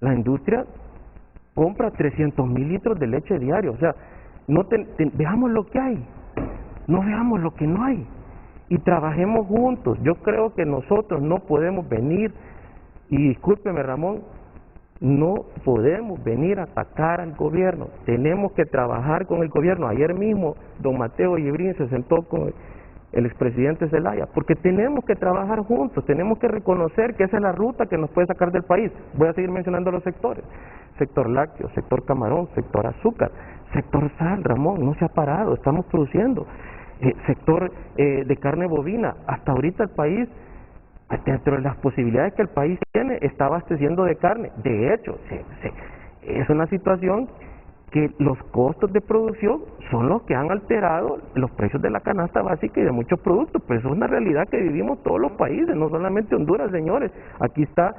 La industria compra 300,000 litros de leche diario. O sea, veamos lo que hay, no veamos lo que no hay, y trabajemos juntos. Yo creo que nosotros no podemos venir, y discúlpeme Ramón, no podemos venir a atacar al gobierno. Tenemos que trabajar con el gobierno. Ayer mismo don Mateo Yebrín se sentó con el expresidente Zelaya, porque tenemos que trabajar juntos, tenemos que reconocer que esa es la ruta que nos puede sacar del país. Voy a seguir mencionando los sectores: sector lácteo, sector camarón, sector azúcar, sector sal. Ramón, no se ha parado, estamos produciendo. Sector de carne bovina, hasta ahorita el país, dentro de las posibilidades que el país tiene, está abasteciendo de carne. De hecho, es una situación que los costos de producción son los que han alterado los precios de la canasta básica y de muchos productos. Pues es una realidad que vivimos todos los países, no solamente Honduras, señores. Aquí está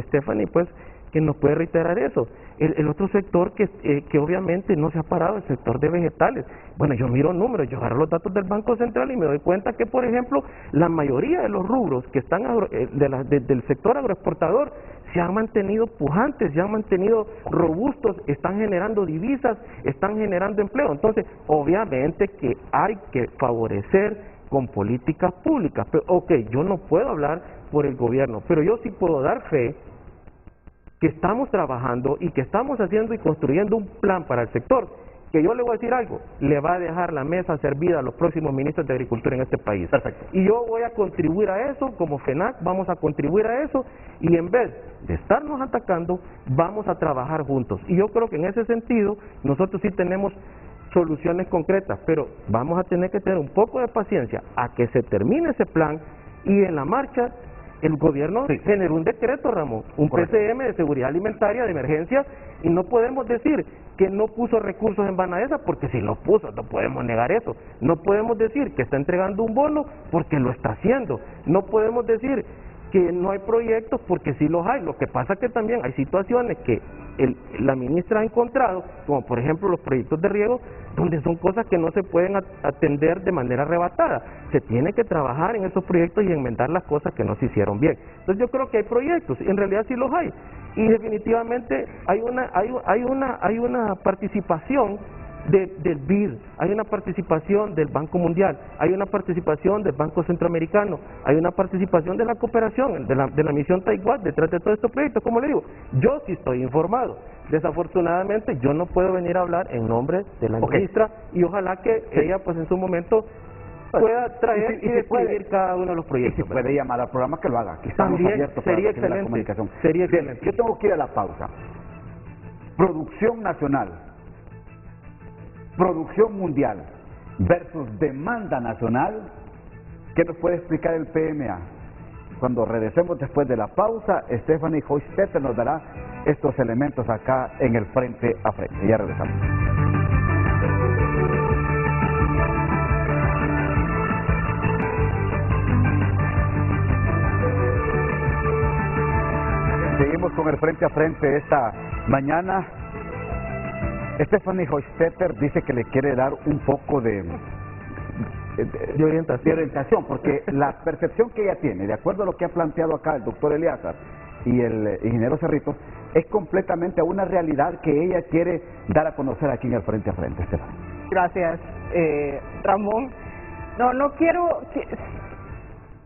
Stephanie, pues, que nos puede reiterar eso. El otro sector que obviamente no se ha parado, el sector de vegetales. Bueno, yo miro números, yo agarro los datos del Banco Central y me doy cuenta que, por ejemplo, la mayoría de los rubros que están del sector agroexportador se han mantenido pujantes, se han mantenido robustos, están generando divisas, están generando empleo. Entonces, obviamente que hay que favorecer con políticas públicas. Pero, ok, yo no puedo hablar por el gobierno, pero yo sí puedo dar fe que estamos trabajando y que estamos haciendo y construyendo un plan para el sector, que yo le voy a decir algo, le va a dejar la mesa servida a los próximos ministros de Agricultura en este país. Perfecto. Y yo voy a contribuir a eso, como FENAC vamos a contribuir a eso, y en vez de estarnos atacando, vamos a trabajar juntos. Y yo creo que en ese sentido, nosotros sí tenemos soluciones concretas, pero vamos a tener que tener un poco de paciencia a que se termine ese plan, y en la marcha el gobierno generó un decreto, Ramón, un PCM de seguridad alimentaria de emergencia, y no podemos decir que no puso recursos en Banaesa, porque si los puso, no podemos negar eso. No podemos decir que está entregando un bono, porque lo está haciendo. No podemos decir que no hay proyectos, porque sí los hay. Lo que pasa es que también hay situaciones que la ministra ha encontrado, como por ejemplo los proyectos de riego, donde son cosas que no se pueden atender de manera arrebatada. Se tiene que trabajar en esos proyectos y enmendar las cosas que no se hicieron bien. Entonces yo creo que hay proyectos, y en realidad sí los hay, y definitivamente hay una participación del BID, hay una participación del Banco Mundial, hay una participación del Banco Centroamericano, hay una participación de la cooperación, de la misión Taiwán detrás de todos estos proyectos. Como le digo, yo sí estoy informado. Desafortunadamente yo no puedo venir a hablar en nombre de la ministra, y ojalá que ella pues en su momento pueda traer y describir cada uno de los proyectos. Y si puede llamar al programa, que lo haga, que estamos también abiertos para sería la excelente, comunicación. sería Bien, excelente. yo tengo que ir a la pausa. Producción nacional, producción mundial versus demanda nacional. ¿Qué nos puede explicar el PMA? Cuando regresemos después de la pausa, Stephanie Hoistetter nos dará estos elementos acá en el Frente a Frente. Ya regresamos. Seguimos con el Frente a Frente esta mañana. Stephanie Hoistetter dice que le quiere dar un poco de orientación, porque la percepción que ella tiene, de acuerdo a lo que ha planteado acá el doctor Eliazar y el ingeniero Cerritos, es completamente una realidad que ella quiere dar a conocer aquí en el Frente a Frente. Stephanie. Gracias, Ramón. No quiero...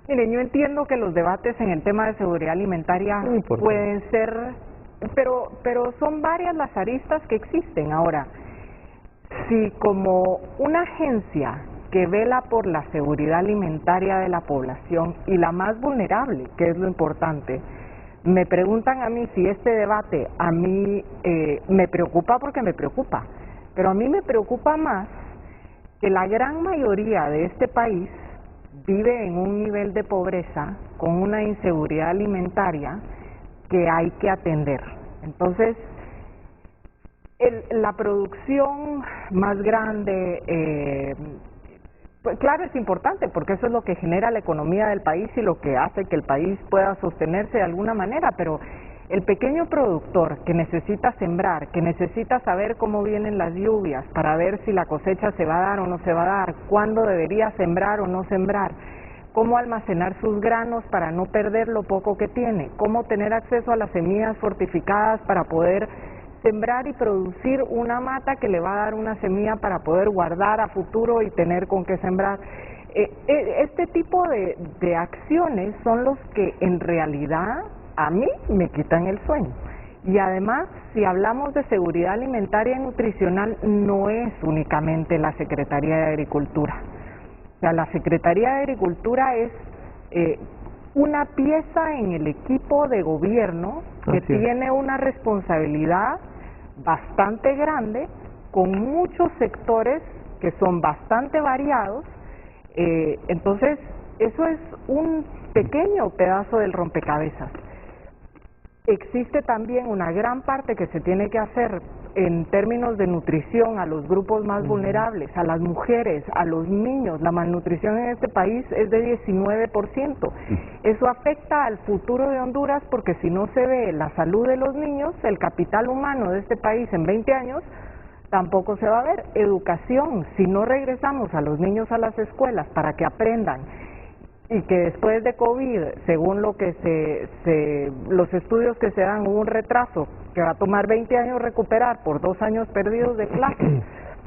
Miren, yo entiendo que los debates en el tema de seguridad alimentaria pueden ser, pero son varias las aristas que existen. Ahora, si como una agencia que vela por la seguridad alimentaria de la población y la más vulnerable, que es lo importante, me preguntan a mí si este debate a mí me preocupa, porque me preocupa, pero a mí me preocupa más que la gran mayoría de este país vive en un nivel de pobreza con una inseguridad alimentaria que hay que atender. Entonces, la producción más grande, pues claro, es importante, porque eso es lo que genera la economía del país y lo que hace que el país pueda sostenerse de alguna manera, pero el pequeño productor que necesita sembrar, que necesita saber cómo vienen las lluvias para ver si la cosecha se va a dar o no se va a dar, cuándo debería sembrar o no sembrar, cómo almacenar sus granos para no perder lo poco que tiene, cómo tener acceso a las semillas fortificadas para poder sembrar y producir una mata que le va a dar una semilla para poder guardar a futuro y tener con qué sembrar. Este tipo de acciones son los que en realidad a mí me quitan el sueño. Y además, si hablamos de seguridad alimentaria y nutricional, no es únicamente la Secretaría de Agricultura. O sea, la Secretaría de Agricultura es una pieza en el equipo de gobierno que tiene una responsabilidad bastante grande, con muchos sectores que son bastante variados. Entonces, eso es un pequeño pedazo del rompecabezas. Existe también una gran parte que se tiene que hacer en términos de nutrición a los grupos más vulnerables, a las mujeres, a los niños. La malnutrición en este país es de 19%. Eso afecta al futuro de Honduras, porque si no se ve la salud de los niños, el capital humano de este país en 20 años tampoco se va a ver. Educación, si no regresamos a los niños a las escuelas para que aprendan, y que después de COVID, según lo que los estudios que se dan, hubo un retraso que va a tomar 20 años recuperar por 2 años perdidos de clases.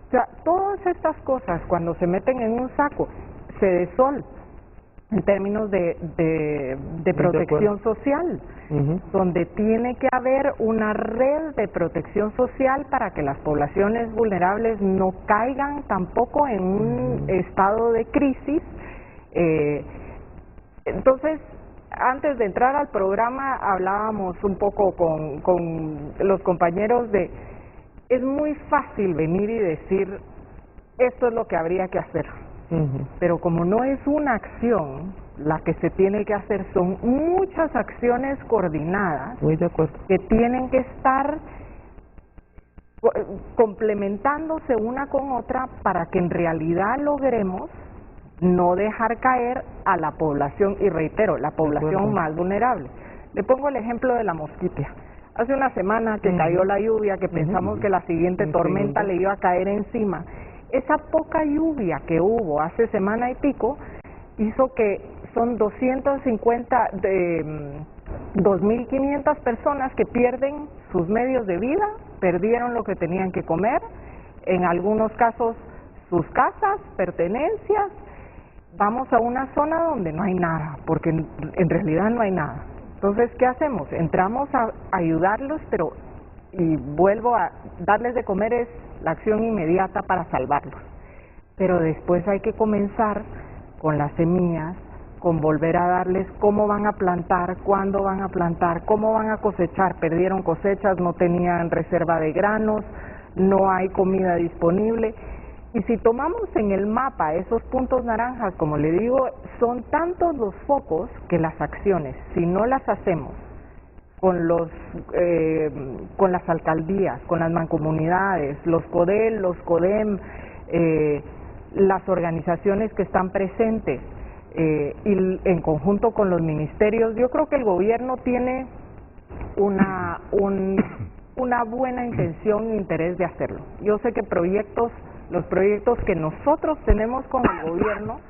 O sea, todas estas cosas, cuando se meten en un saco, se desol en términos de protección social, donde tiene que haber una red de protección social para que las poblaciones vulnerables no caigan tampoco en un estado de crisis. Entonces, antes de entrar al programa, hablábamos un poco con los compañeros de, es muy fácil venir y decir, esto es lo que habría que hacer. Pero como no es una acción la que se tiene que hacer, son muchas acciones coordinadas. Muy de acuerdo. Que tienen que estar complementándose una con otra para que en realidad logremos no dejar caer a la población, y reitero, la población más vulnerable. Le pongo el ejemplo de la mosquitia. Hace una semana que cayó la lluvia, que pensamos que la siguiente tormenta le iba a caer encima. Esa poca lluvia que hubo hace semana y pico hizo que son 2.500 personas que pierden sus medios de vida, perdieron lo que tenían que comer, en algunos casos sus casas, pertenencias. Vamos a una zona donde no hay nada, porque en realidad no hay nada. Entonces, ¿qué hacemos? Entramos a ayudarlos, pero, y vuelvo a darles de comer, es la acción inmediata para salvarlos. Pero después hay que comenzar con las semillas, con volver a darles cómo van a plantar, cuándo van a plantar, cómo van a cosechar. Perdieron cosechas, no tenían reserva de granos, no hay comida disponible. Y si tomamos en el mapa esos puntos naranjas, como le digo, son tantos los focos que las acciones, si no las hacemos con con las alcaldías, con las mancomunidades, los CODEL, los CODEM, las organizaciones que están presentes, y en conjunto con los ministerios, yo creo que el gobierno tiene una buena intención e interés de hacerlo. Yo sé que los proyectos que nosotros tenemos con el gobierno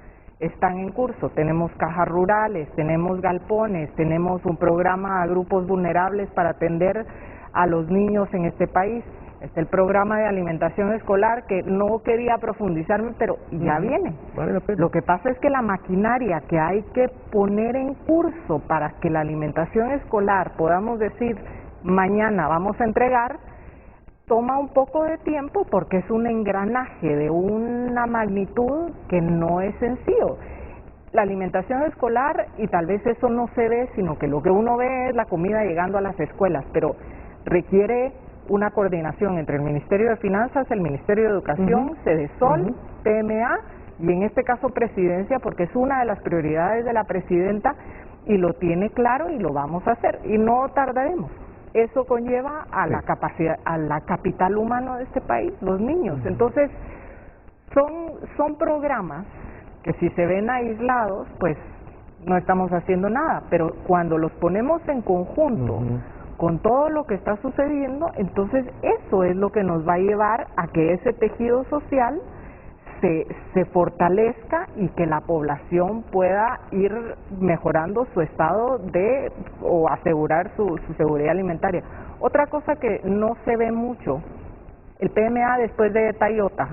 están en curso. Tenemos cajas rurales, tenemos galpones, tenemos un programa a grupos vulnerables para atender a los niños en este país. Está el programa de alimentación escolar, que no quería profundizarme, pero ya viene. Vale la pena. Lo que pasa es que la maquinaria que hay que poner en curso para que la alimentación escolar, podamos decir, mañana vamos a entregar, toma un poco de tiempo, porque es un engranaje de una magnitud que no es sencillo. La alimentación escolar, y tal vez eso no se ve, sino que lo que uno ve es la comida llegando a las escuelas, pero requiere una coordinación entre el Ministerio de Finanzas, el Ministerio de Educación, CEDESOL, PMA, y en este caso Presidencia, porque es una de las prioridades de la Presidenta, y lo tiene claro y lo vamos a hacer, y no tardaremos. Eso conlleva a la capacidad, a la capital humano de este país, los niños. Entonces, son programas que si se ven aislados, pues no estamos haciendo nada, pero cuando los ponemos en conjunto con todo lo que está sucediendo, entonces eso es lo que nos va a llevar a que ese tejido social se fortalezca y que la población pueda ir mejorando su estado o asegurar su seguridad alimentaria. Otra cosa que no se ve mucho, el PMA después de Tayota,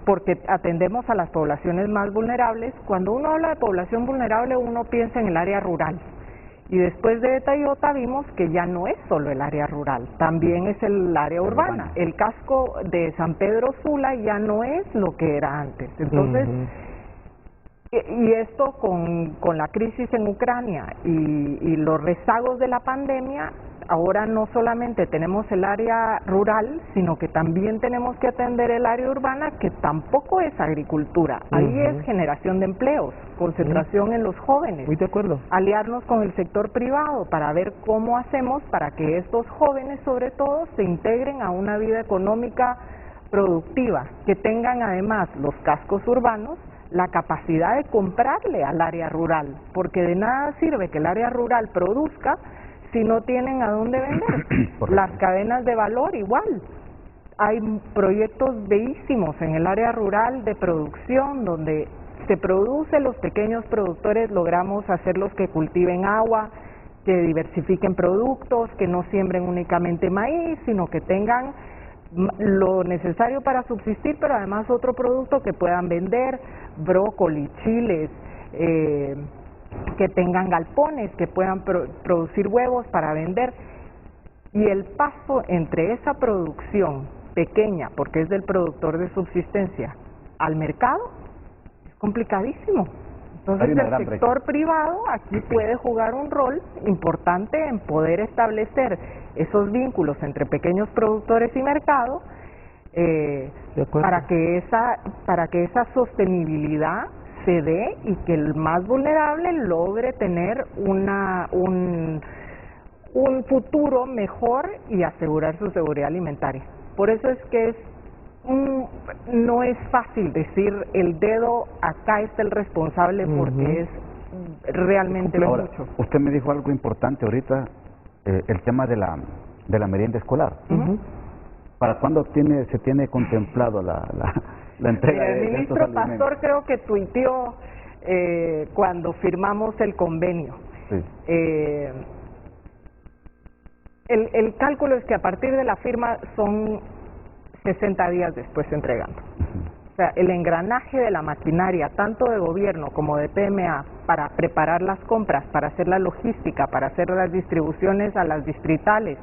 porque atendemos a las poblaciones más vulnerables. Cuando uno habla de población vulnerable, uno piensa en el área rural. Y después de Tayota vimos que ya no es solo el área rural, también es el área urbana. El casco de San Pedro Sula ya no es lo que era antes. Entonces, y esto con la crisis en Ucrania y los rezagos de la pandemia, ahora no solamente tenemos el área rural, sino que también tenemos que atender el área urbana, que tampoco es agricultura. Ahí es generación de empleos, concentración en los jóvenes. Muy de acuerdo. Aliarnos con el sector privado para ver cómo hacemos para que estos jóvenes, sobre todo, se integren a una vida económica productiva, que tengan además los cascos urbanos la capacidad de comprarle al área rural, porque de nada sirve que el área rural produzca si no tienen a dónde vender. Las cadenas de valor igual. Hay proyectos bellísimos en el área rural de producción donde se produce, los pequeños productores logramos hacerlos que cultiven agua, que diversifiquen productos, que no siembren únicamente maíz, sino que tengan lo necesario para subsistir, pero además otro producto que puedan vender, brócoli, chiles, que tengan galpones, que puedan producir huevos para vender. Y el paso entre esa producción pequeña, porque es del productor de subsistencia, al mercado, es complicadísimo. Entonces el sector privado aquí puede jugar un rol importante en poder establecer esos vínculos entre pequeños productores y mercado, para que esa sostenibilidad se dé y que el más vulnerable logre tener un futuro mejor y asegurar su seguridad alimentaria. Por eso es que es no es fácil decir el dedo, acá está el responsable, porque es realmente Ahora, mucho. usted me dijo algo importante ahorita, el tema de la merienda escolar. ¿Para cuándo se tiene contemplado la entrega Mira, el de estos ministro alimentos? Pastor creo que tuiteó cuando firmamos el convenio. Sí. El cálculo es que a partir de la firma son 60 días después entregando. O sea, el engranaje de la maquinaria, tanto de gobierno como de PMA, para preparar las compras, para hacer la logística, para hacer las distribuciones a las distritales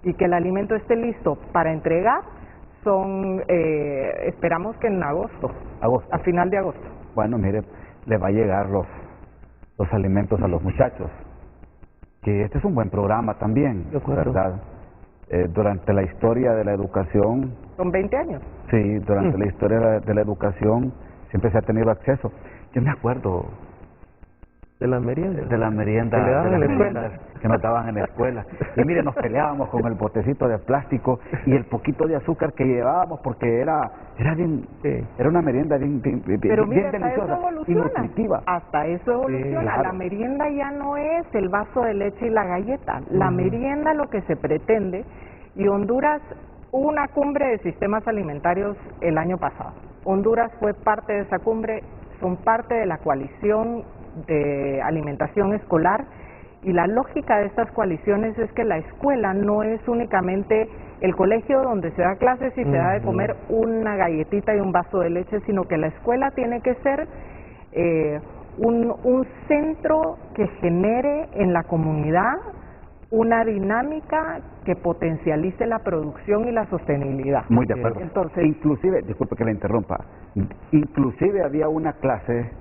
y que el alimento esté listo para entregar, son, esperamos que en agosto, a final de agosto. Bueno, mire, le va a llegar los alimentos a los muchachos, que este es un buen programa también, ¿verdad? Durante la historia de la educación... Son 20 años. Sí, durante la historia de la educación siempre se ha tenido acceso. Yo me acuerdo... ¿De la merienda? De la merienda, que le daban de las en la escuela. meriendas que nos daban en la escuela. Y mire, nos peleábamos con el botecito de plástico y el poquito de azúcar que llevábamos, porque era una merienda bien Pero mira, hasta deliciosa eso y evoluciona. nutritiva. Hasta eso evoluciona. claro. La merienda ya no es el vaso de leche y la galleta. La merienda, lo que se pretende, y Honduras, hubo una cumbre de sistemas alimentarios el año pasado. Honduras fue parte de esa cumbre, son parte de la coalición de alimentación escolar, y la lógica de estas coaliciones es que la escuela no es únicamente el colegio donde se da clases y se da de comer una galletita y un vaso de leche, sino que la escuela tiene que ser un centro que genere en la comunidad una dinámica que potencialice la producción y la sostenibilidad. Muy de acuerdo. Entonces, inclusive, disculpe que la interrumpa, inclusive había una clase,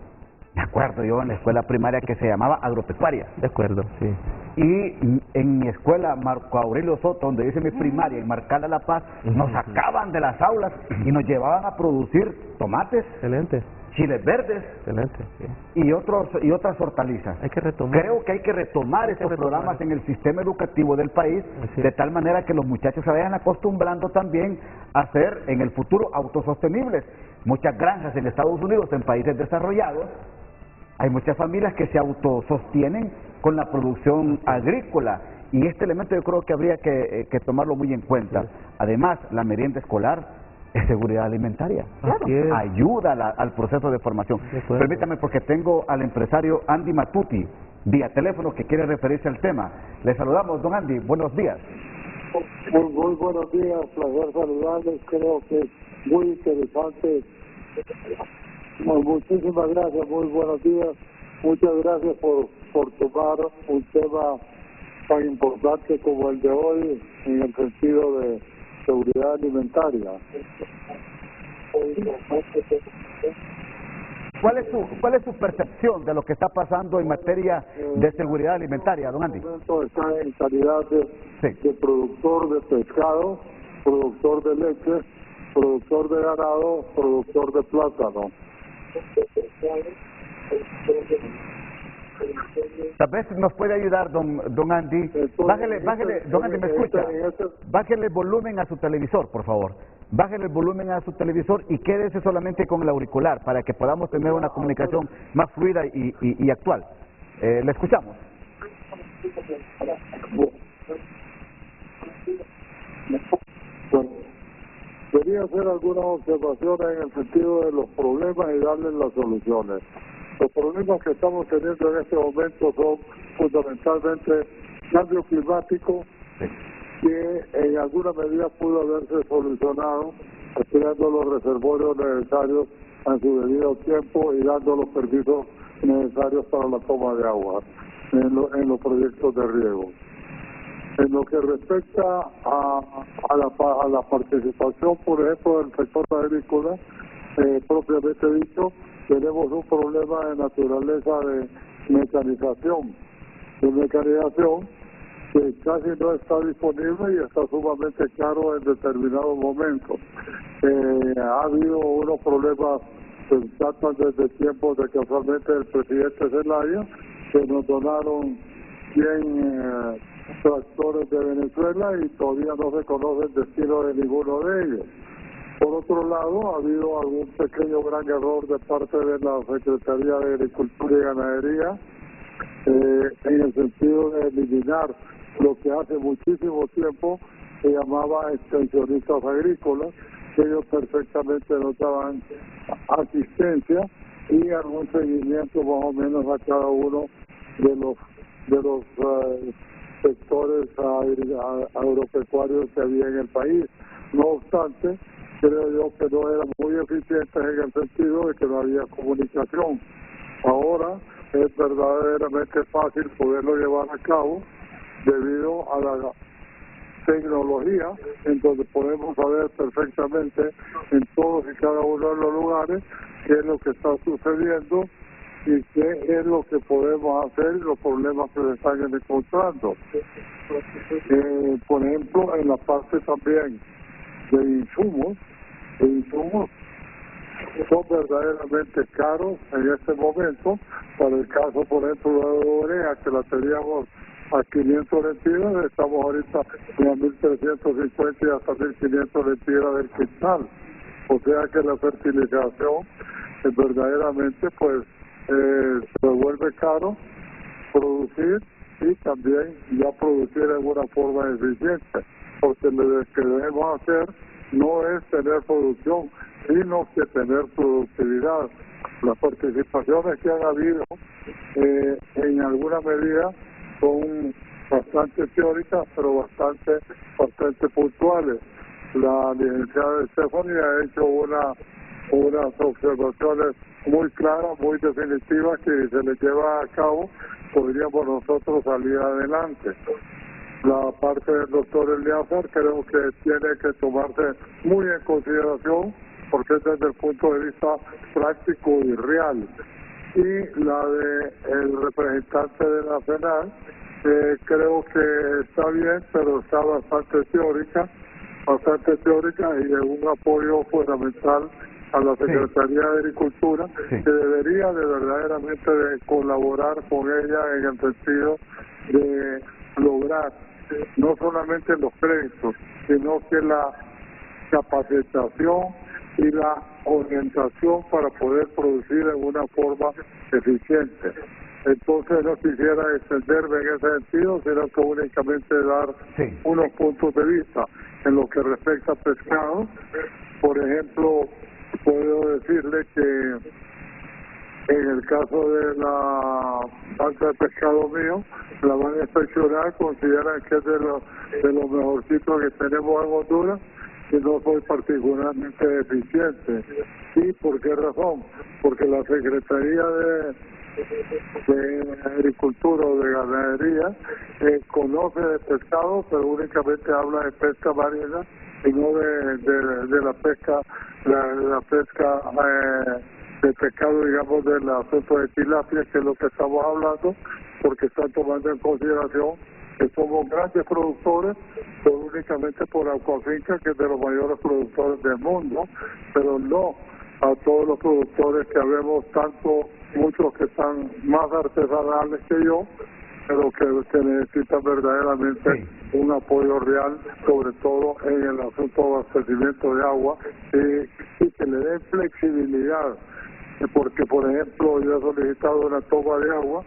me acuerdo yo, en la escuela primaria, que se llamaba agropecuaria. De acuerdo, sí. Y en mi escuela, Marco Aurelio Soto, donde hice mi primaria, en Marcala La Paz, nos sacaban de las aulas y nos llevaban a producir tomates, Excelente, chiles verdes excelente, sí. y otras hortalizas. Hay que retomar. Creo que hay que retomar estos programas en el sistema educativo del país, de tal manera que los muchachos se vayan acostumbrando también a ser en el futuro autosostenibles. Muchas granjas en Estados Unidos, en países desarrollados, hay muchas familias que se autosostienen con la producción agrícola, y este elemento yo creo que habría que tomarlo muy en cuenta. Además, la merienda escolar es seguridad alimentaria. Así es. Ayuda al proceso de formación. Permítame, porque tengo al empresario Andy Matuti vía teléfono que quiere referirse al tema. Le saludamos, don Andy. Buenos días. Muy buenos días, placer saludarles. Creo que es muy interesante. Muchísimas gracias, muy buenos días. Muchas gracias por tomar un tema tan importante como el de hoy en el sentido de seguridad alimentaria. ¿Cuál es su percepción de lo que está pasando en materia de seguridad alimentaria, don Andy? Está en calidad de productor de pescado, productor de leche, productor de ganado, productor de plátano. Tal vez nos puede ayudar, don Andy. Bájele, don Andy, ¿me escucha? Bájele el volumen a su televisor, por favor. Bájele el volumen a su televisor y quédese solamente con el auricular para que podamos tener una comunicación más fluida y actual. Le escuchamos. Quería hacer algunas observaciones en el sentido de los problemas y darles las soluciones. Los problemas que estamos teniendo en este momento son fundamentalmente cambio climático, que en alguna medida pudo haberse solucionado creando los reservorios necesarios en su debido tiempo y dando los permisos necesarios para la toma de agua en los proyectos de riego. En lo que respecta a la participación, por ejemplo, del sector agrícola, propiamente dicho, tenemos un problema de naturaleza de mecanización, que casi no está disponible y está sumamente caro en determinados momentos. Ha habido unos problemas que datan desde tiempos de casualmente el presidente Zelaya, que nos donaron 100 tractores de Venezuela y todavía no se conoce el destino de ninguno de ellos. Por otro lado, ha habido algún pequeño gran error de parte de la Secretaría de Agricultura y Ganadería en el sentido de eliminar lo que hace muchísimo tiempo se llamaba extensionistas agrícolas, que ellos perfectamente nos daban asistencia y algún seguimiento más o menos a cada uno de los sectores agropecuarios que había en el país. No obstante, creo yo que no eran muy eficientes en el sentido de que no había comunicación. Ahora es verdaderamente fácil poderlo llevar a cabo debido a la tecnología, en donde podemos saber perfectamente en todos y cada uno de los lugares qué es lo que está sucediendo y qué es lo que podemos hacer y los problemas que se están encontrando. Por ejemplo, en la parte también de insumos son verdaderamente caros en este momento. Para el caso, por ejemplo, de la urea, que la teníamos a 500 lempiras, estamos ahorita en 1.350 y hasta 1.500 lempiras del quintal. O sea que la fertilización verdaderamente pues se vuelve caro producir y también ya producir en una forma eficiente, porque lo que debemos hacer no es tener producción, sino que tener productividad. Las participaciones que han habido en alguna medida son bastante teóricas, pero bastante puntuales. La licenciada Stephanie ha hecho unas observaciones muy claras, muy definitivas, que se le lleva a cabo, podríamos nosotros salir adelante. La parte del doctor Eliazar creo que tiene que tomarse muy en consideración, porque es desde el punto de vista práctico y real. Y la de el representante de la FENAL, creo que está bien, pero está bastante teórica y es un apoyo fundamental a la Secretaría de Agricultura, que debería de verdaderamente de colaborar con ella en el sentido de lograr no solamente los créditos, sino que la capacitación y la orientación para poder producir en una forma eficiente. Entonces no quisiera extenderme en ese sentido, sino que únicamente dar unos puntos de vista en lo que respecta a pescado. Por ejemplo, puedo decirle que en el caso de la banca de pescado mío, la van a inspeccionar, consideran que es de los mejorcitos que tenemos en Honduras, y no soy particularmente eficiente. ¿Y por qué razón? Porque la Secretaría de Agricultura o de Ganadería conoce de pescado, pero únicamente habla de pesca marina y no de la pesca de pescado, digamos, del asunto de tilapia, que es lo que estamos hablando, porque están tomando en consideración que somos grandes productores, pero únicamente por Aquafinca, que es de los mayores productores del mundo, pero no a todos los productores que habemos, muchos que están más artesanales que yo, pero que necesitan verdaderamente un apoyo real, sobre todo en el asunto de abastecimiento de agua, y que le den flexibilidad, porque por ejemplo yo he solicitado una toma de agua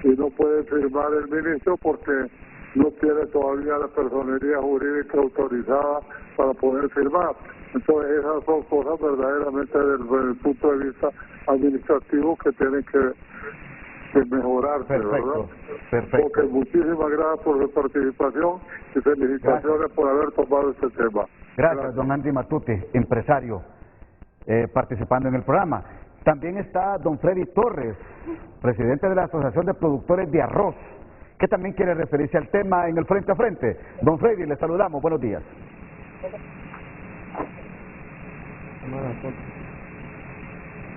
y no puede firmar el ministro porque no tiene todavía la personería jurídica autorizada para poder firmar. Entonces esas son cosas verdaderamente desde el punto de vista administrativo que tienen que mejorarse, ¿verdad? Perfecto. Porque muchísimas gracias por su participación y felicitaciones por haber tomado este tema. Gracias, don Andy Matute, empresario, participando en el programa. También está don Freddy Torres, presidente de la Asociación de Productores de Arroz, que también quiere referirse al tema en el frente a frente. Don Freddy, le saludamos, buenos días.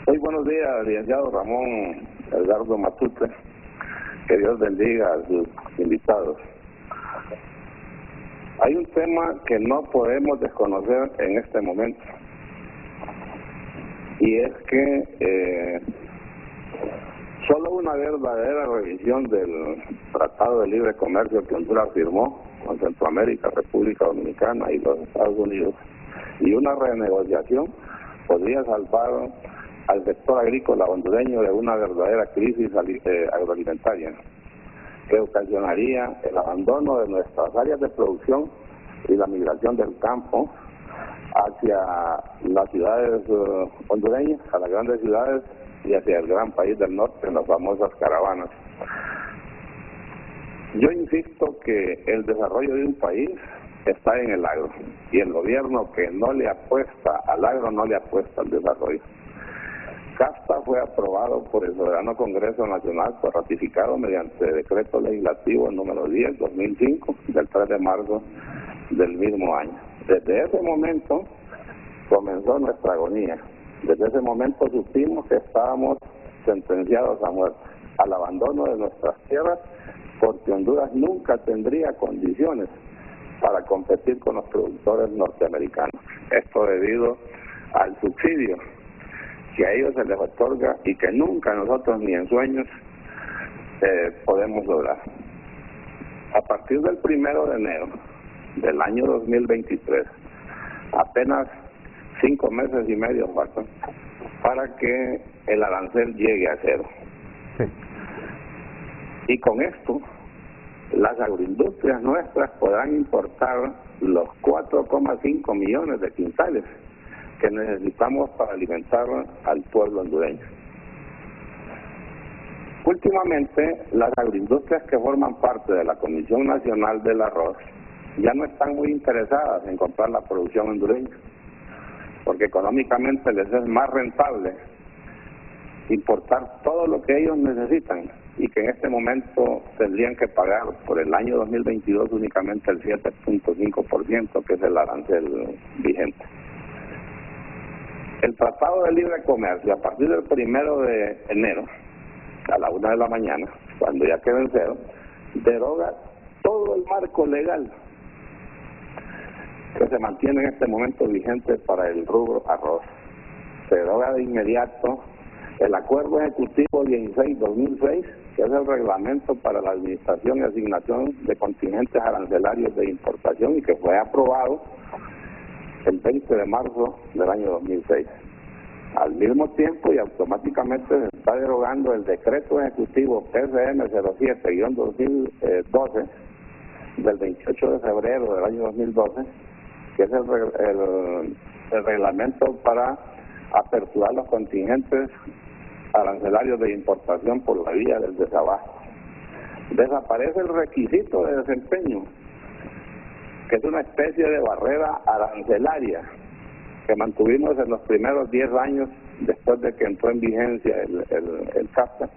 Muy buenos días, licenciado Ramón Edgardo Matute. Que Dios bendiga a sus invitados. Hay un tema que no podemos desconocer en este momento, y es que solo una verdadera revisión del Tratado de Libre Comercio que Honduras firmó con Centroamérica, República Dominicana y los Estados Unidos y una renegociación podría salvar al sector agrícola hondureño de una verdadera crisis agroalimentaria que ocasionaría el abandono de nuestras áreas de producción y la migración del campo hacia las ciudades hondureñas, a las grandes ciudades y hacia el gran país del norte en las famosas caravanas. Yo insisto que el desarrollo de un país está en el agro, y el gobierno que no le apuesta al agro no le apuesta al desarrollo. CAFTA fue aprobado por el Soberano Congreso Nacional, fue ratificado mediante decreto legislativo número 10/2005 del 3 de marzo del mismo año. Desde ese momento comenzó nuestra agonía. Desde ese momento supimos que estábamos sentenciados a muerte, al abandono de nuestras tierras, porque Honduras nunca tendría condiciones para competir con los productores norteamericanos. Esto debido al subsidio que a ellos se les otorga y que nunca nosotros ni en sueños podemos lograr. A partir del 1 de enero del año 2023, apenas 5 meses y medio faltan para que el arancel llegue a cero. Sí. Y con esto, las agroindustrias nuestras podrán importar los 4,5 millones de quintales que necesitamos para alimentar al pueblo hondureño. Últimamente, las agroindustrias que forman parte de la Comisión Nacional del Arroz ya no están muy interesadas en comprar la producción hondureña, porque económicamente les es más rentable importar todo lo que ellos necesitan y que en este momento tendrían que pagar por el año 2022 únicamente el 7.5%, que es el arancel vigente. El Tratado de Libre Comercio, a partir del 1 de enero, a la 1 de la mañana, cuando ya quede en cero, deroga todo el marco legal que se mantiene en este momento vigente para el rubro arroz. Se deroga de inmediato el Acuerdo Ejecutivo 16/2006, que es el reglamento para la administración y asignación de contingentes arancelarios de importación y que fue aprobado el 20 de marzo del año 2006. Al mismo tiempo y automáticamente se está derogando el Decreto Ejecutivo PCM 07-2012 del 28 de febrero del año 2012, que es el reglamento para aperturar los contingentes arancelarios de importación por la vía del desabasto. Desaparece el requisito de desempeño, que es una especie de barrera arancelaria que mantuvimos en los primeros 10 años después de que entró en vigencia el CAFTA,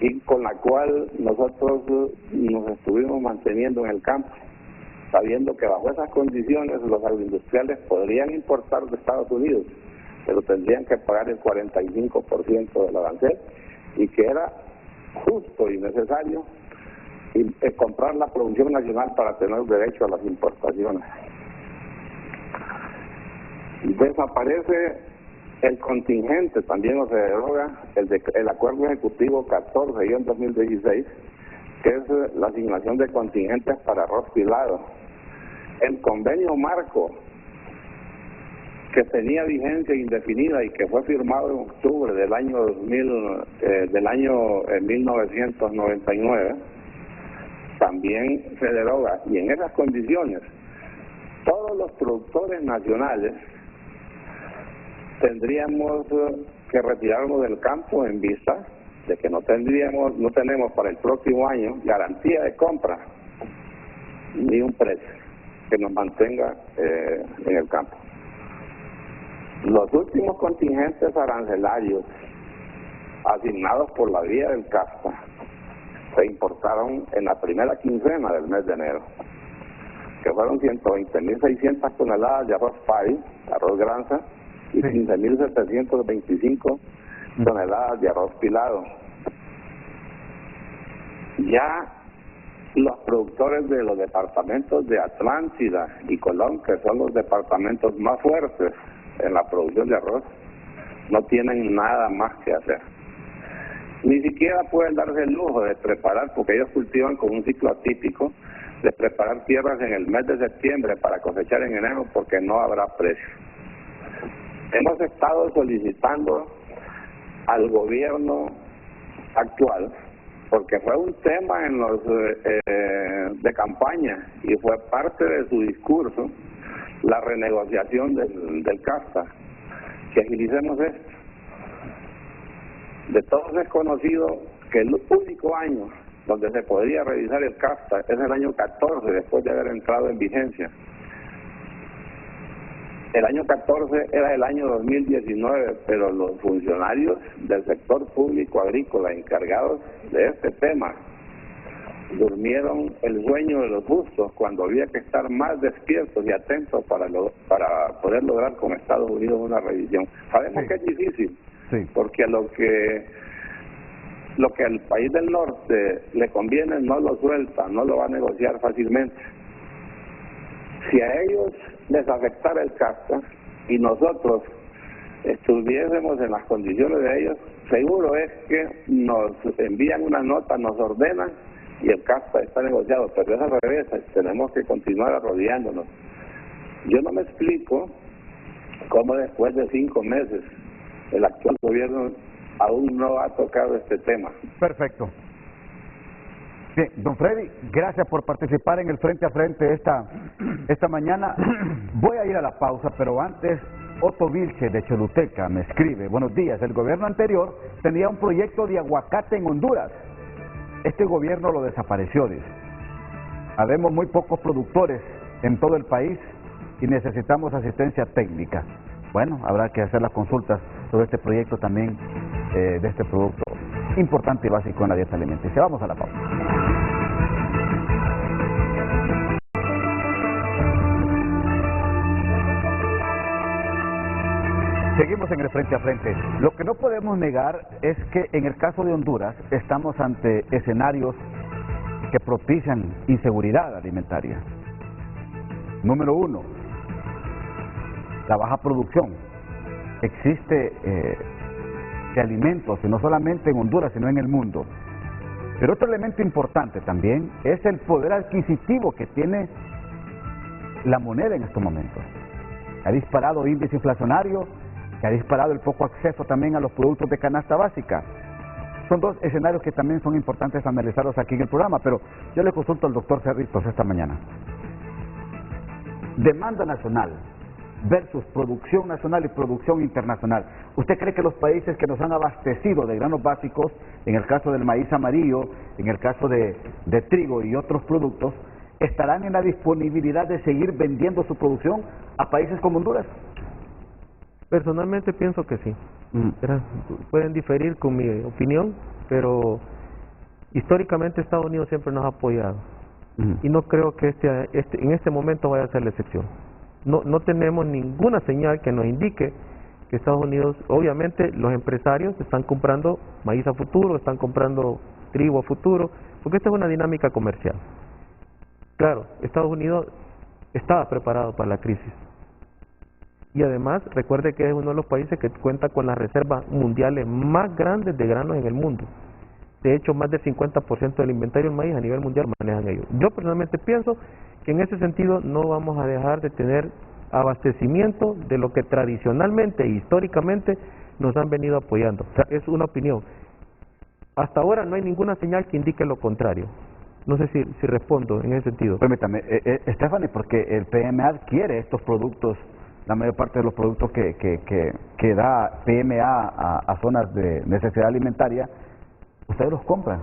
y con la cual nosotros nos estuvimos manteniendo en el campo, sabiendo que bajo esas condiciones los agroindustriales podrían importar de Estados Unidos, pero tendrían que pagar el 45% del arancel, y que era justo y necesario comprar la producción nacional para tener derecho a las importaciones. Desaparece el contingente, también se deroga el Acuerdo Ejecutivo 14/2016, que es la asignación de contingentes para arroz pilado. El convenio marco, que tenía vigencia indefinida y que fue firmado en octubre del año 1999, también se deroga, y en esas condiciones todos los productores nacionales tendríamos que retirarnos del campo en vista de que no tenemos para el próximo año garantía de compra ni un precio que nos mantenga en el campo. Los últimos contingentes arancelarios asignados por la vía del CAFTA se importaron en la primera quincena del mes de enero, que fueron 120.600 toneladas de arroz PAI, arroz granza, y 15.725 toneladas de arroz pilado. Ya los productores de los departamentos de Atlántida y Colón, que son los departamentos más fuertes en la producción de arroz, no tienen nada más que hacer. Ni siquiera pueden darse el lujo de preparar, porque ellos cultivan con un ciclo atípico de preparar tierras en el mes de septiembre para cosechar en enero porque no habrá precio. Hemos estado solicitando al gobierno actual, porque fue un tema en los de campaña y fue parte de su discurso, la renegociación del CAFTA, que agilicemos esto. De todos es conocido que el único año donde se podría revisar el CAFTA es el año 14, después de haber entrado en vigencia. El año 14 era el año 2019, pero los funcionarios del sector público agrícola encargados de este tema durmieron el sueño de los justos cuando había que estar más despiertos y atentos para poder lograr con Estados Unidos una revisión. Sabemos que es difícil, porque lo que al país del norte le conviene no lo suelta, no lo va a negociar fácilmente. Si a ellos les afectara el CAFTA y nosotros estuviésemos en las condiciones de ellos, seguro es que nos envían una nota, nos ordenan y el CAFTA está negociado, pero es al revés, tenemos que continuar arrodillándonos. Yo no me explico cómo después de 5 meses el actual gobierno aún no ha tocado este tema. Perfecto. Bien, don Freddy, gracias por participar en el Frente a Frente esta mañana. Voy a ir a la pausa, pero antes, Otto Vilche de Choluteca me escribe: buenos días, el gobierno anterior tenía un proyecto de aguacate en Honduras. Este gobierno lo desapareció, dice. Habemos muy pocos productores en todo el país y necesitamos asistencia técnica. Bueno, habrá que hacer las consultas sobre este proyecto también, de este producto importante y básico en la dieta alimenticia. Vamos a la pausa. Seguimos en el Frente a Frente. Lo que no podemos negar es que en el caso de Honduras estamos ante escenarios que propician inseguridad alimentaria. Número 1, la baja producción. Existe de alimentos, y no solamente en Honduras, sino en el mundo. Pero otro elemento importante también es el poder adquisitivo que tiene la moneda en estos momentos. Ha disparado el índice inflacionario, que ha disparado el poco acceso también a los productos de canasta básica. Son dos escenarios que también son importantes analizarlos aquí en el programa, pero yo le consulto al doctor Cerritos esta mañana. Demanda nacional versus producción nacional y producción internacional. ¿Usted cree que los países que nos han abastecido de granos básicos, en el caso del maíz amarillo, en el caso de trigo y otros productos, estarán en la disponibilidad de seguir vendiendo su producción a países como Honduras? Personalmente pienso que sí. Pueden diferir con mi opinión, pero históricamente Estados Unidos siempre nos ha apoyado. Y no creo que en este momento vaya a ser la excepción. No tenemos ninguna señal que nos indique que Estados Unidos, obviamente los empresarios están comprando maíz a futuro, están comprando trigo a futuro, porque esta es una dinámica comercial. Claro, Estados Unidos estaba preparado para la crisis. Y además, recuerde que es uno de los países que cuenta con las reservas mundiales más grandes de granos en el mundo. De hecho, más del 50% del inventario del maíz a nivel mundial manejan ellos. Yo personalmente pienso que en ese sentido no vamos a dejar de tener abastecimiento de lo que tradicionalmente e históricamente nos han venido apoyando. O sea, es una opinión. Hasta ahora no hay ninguna señal que indique lo contrario. No sé si respondo en ese sentido. Permítame, Stephanie, porque el PMA adquiere estos productos, la mayor parte de los productos que da PMA a zonas de necesidad alimentaria, ustedes los compran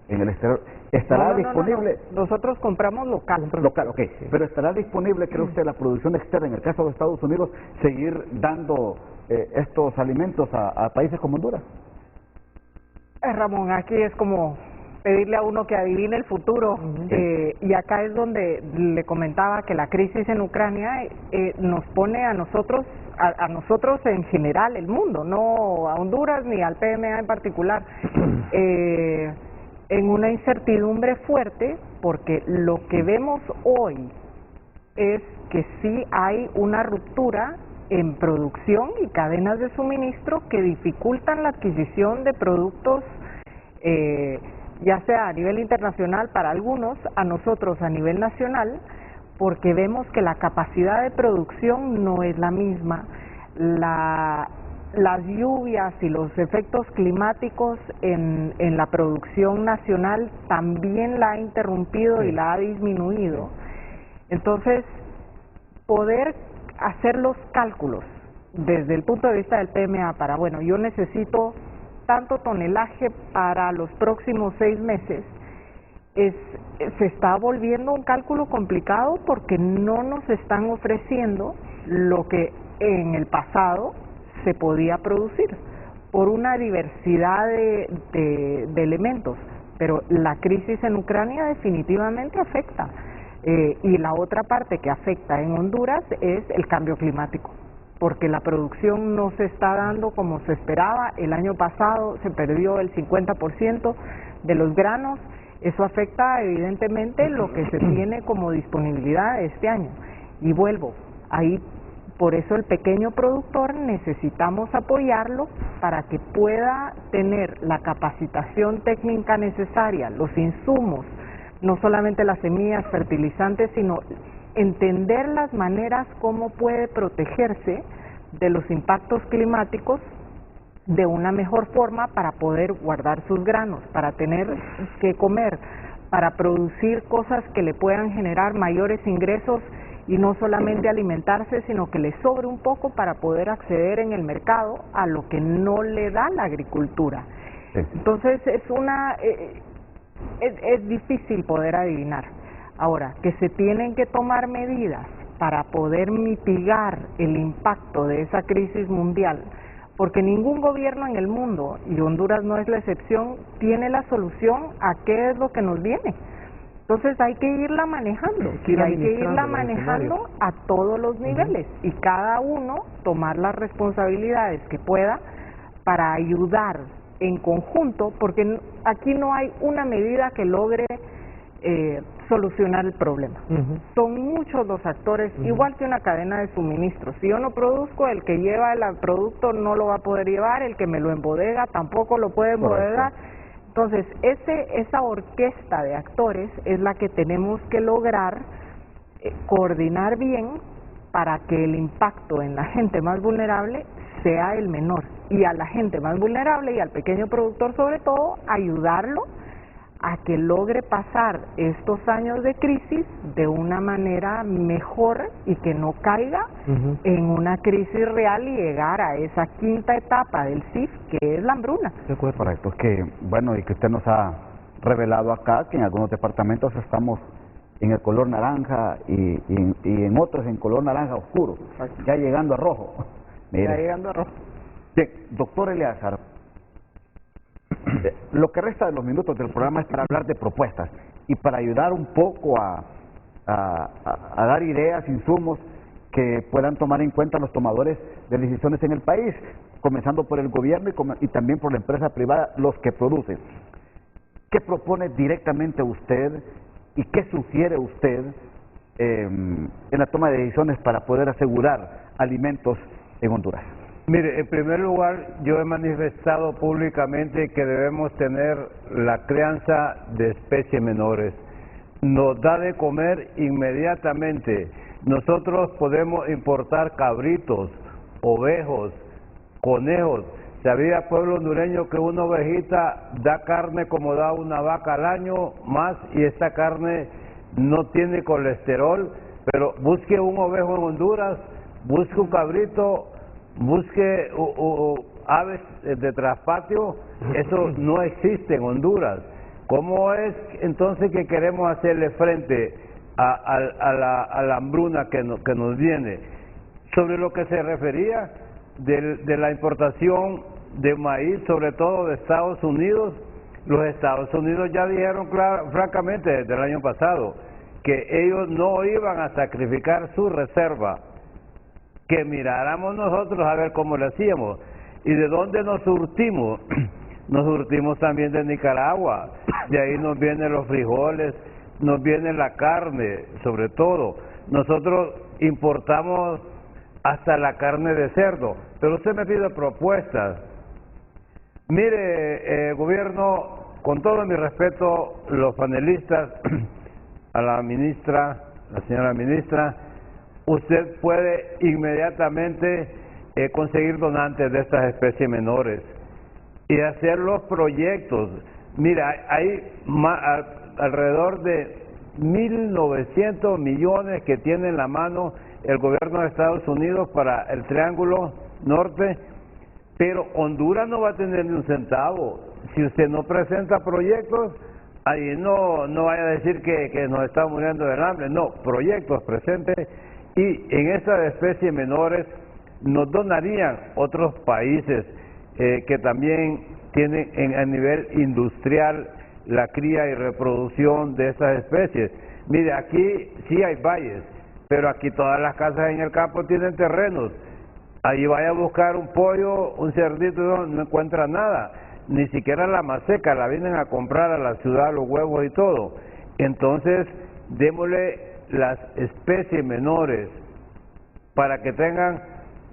en el exterior. ¿Estará disponible? No. Nosotros compramos local. Local, ok. Pero ¿estará disponible, cree usted, la producción externa, en el caso de Estados Unidos, seguir dando estos alimentos a países como Honduras? Ramón, aquí es como pedirle a uno que adivine el futuro. Y acá es donde le comentaba que la crisis en Ucrania nos pone a nosotros en general, el mundo, no a Honduras ni al PMA en particular, en una incertidumbre fuerte, porque lo que vemos hoy es que sí hay una ruptura en producción y cadenas de suministro que dificultan la adquisición de productos ya sea a nivel internacional para algunos, a nosotros a nivel nacional, porque vemos que la capacidad de producción no es la misma. Las lluvias y los efectos climáticos en la producción nacional también la ha interrumpido y la ha disminuido. Entonces, poder hacer los cálculos desde el punto de vista del PMA para, bueno, yo necesito tanto tonelaje para los próximos 6 meses, se está volviendo un cálculo complicado porque no nos están ofreciendo lo que en el pasado se podía producir por una diversidad de elementos, pero la crisis en Ucrania definitivamente afecta. Y la otra parte que afecta en Honduras es el cambio climático, porque la producción no se está dando como se esperaba. El año pasado se perdió el 50% de los granos. Eso afecta evidentemente lo que se tiene como disponibilidad este año. Y vuelvo, ahí por eso el pequeño productor necesitamos apoyarlo para que pueda tener la capacitación técnica necesaria, los insumos, no solamente las semillas, fertilizantes, sino entender las maneras como puede protegerse de los impactos climáticos de una mejor forma para poder guardar sus granos, para tener que comer, para producir cosas que le puedan generar mayores ingresos y no solamente alimentarse, sino que le sobre un poco para poder acceder en el mercado a lo que no le da la agricultura. Sí. Entonces es difícil poder adivinar. Ahora, que se tienen que tomar medidas para poder mitigar el impacto de esa crisis mundial, porque ningún gobierno en el mundo, y Honduras no es la excepción, tiene la solución a qué es lo que nos viene. Entonces hay que irla manejando, y hay que irla manejando a todos los niveles, y cada uno tomar las responsabilidades que pueda para ayudar en conjunto, porque aquí no hay una medida que logre solucionar el problema. Son muchos los actores, igual que una cadena de suministro. Si yo no produzco, el que lleva el producto no lo va a poder llevar, el que me lo embodega tampoco lo puede embodegar. Entonces, esa orquesta de actores es la que tenemos que lograr coordinar bien para que el impacto en la gente más vulnerable sea el menor. Y a la gente más vulnerable y al pequeño productor sobre todo, ayudarlo a que logre pasar estos años de crisis de una manera mejor y que no caiga en una crisis real y llegar a esa quinta etapa del CIF, que es la hambruna. Correcto, que bueno, y que usted nos ha revelado acá que en algunos departamentos estamos en el color naranja y en otros en color naranja oscuro, ya llegando a rojo. Mire. Ya llegando a rojo. Bien, doctor Eleazar, lo que resta de los minutos del programa es para hablar de propuestas y para ayudar un poco a dar ideas, insumos que puedan tomar en cuenta los tomadores de decisiones en el país, comenzando por el gobierno y también por la empresa privada, los que producen. ¿Qué propone directamente usted y qué sugiere usted en la toma de decisiones para poder asegurar alimentos en Honduras? Mire, en primer lugar, yo he manifestado públicamente que debemos tener la crianza de especies menores. Nos da de comer inmediatamente. Nosotros podemos importar cabritos, ovejos, conejos. Sabía pueblo hondureño que una ovejita da carne como da una vaca al año más, y esta carne no tiene colesterol, pero busque un ovejo en Honduras, busque un cabrito, busque aves de traspatio, eso no existe en Honduras. ¿Cómo es entonces que queremos hacerle frente a la hambruna que nos viene? Sobre lo que se refería de la importación de maíz, sobre todo de Estados Unidos, los Estados Unidos ya dijeron francamente desde el año pasado que ellos no iban a sacrificar su reserva, que miráramos nosotros a ver cómo le hacíamos. ¿Y de dónde nos surtimos? Nos surtimos también de Nicaragua, de ahí nos vienen los frijoles, nos viene la carne, sobre todo. Nosotros importamos hasta la carne de cerdo, pero usted me pide propuestas. Mire, gobierno, con todo mi respeto, los panelistas, a la ministra, la señora ministra, usted puede inmediatamente conseguir donantes de estas especies menores y hacer los proyectos. Mira, hay alrededor de 1.900 millones que tiene en la mano el gobierno de Estados Unidos para el Triángulo Norte, pero Honduras no va a tener ni un centavo. Si usted no presenta proyectos, ahí no vaya a decir que nos estamos muriendo del hambre. No, proyectos presentes, y en estas especies menores nos donarían otros países que también tienen a nivel industrial la cría y reproducción de estas especies. Mire, aquí sí hay valles, pero aquí todas las casas en el campo tienen terrenos. Ahí vaya a buscar un pollo, un cerdito, no encuentra nada, ni siquiera la maseca, la vienen a comprar a la ciudad, los huevos y todo. Entonces, démosle las especies menores para que tengan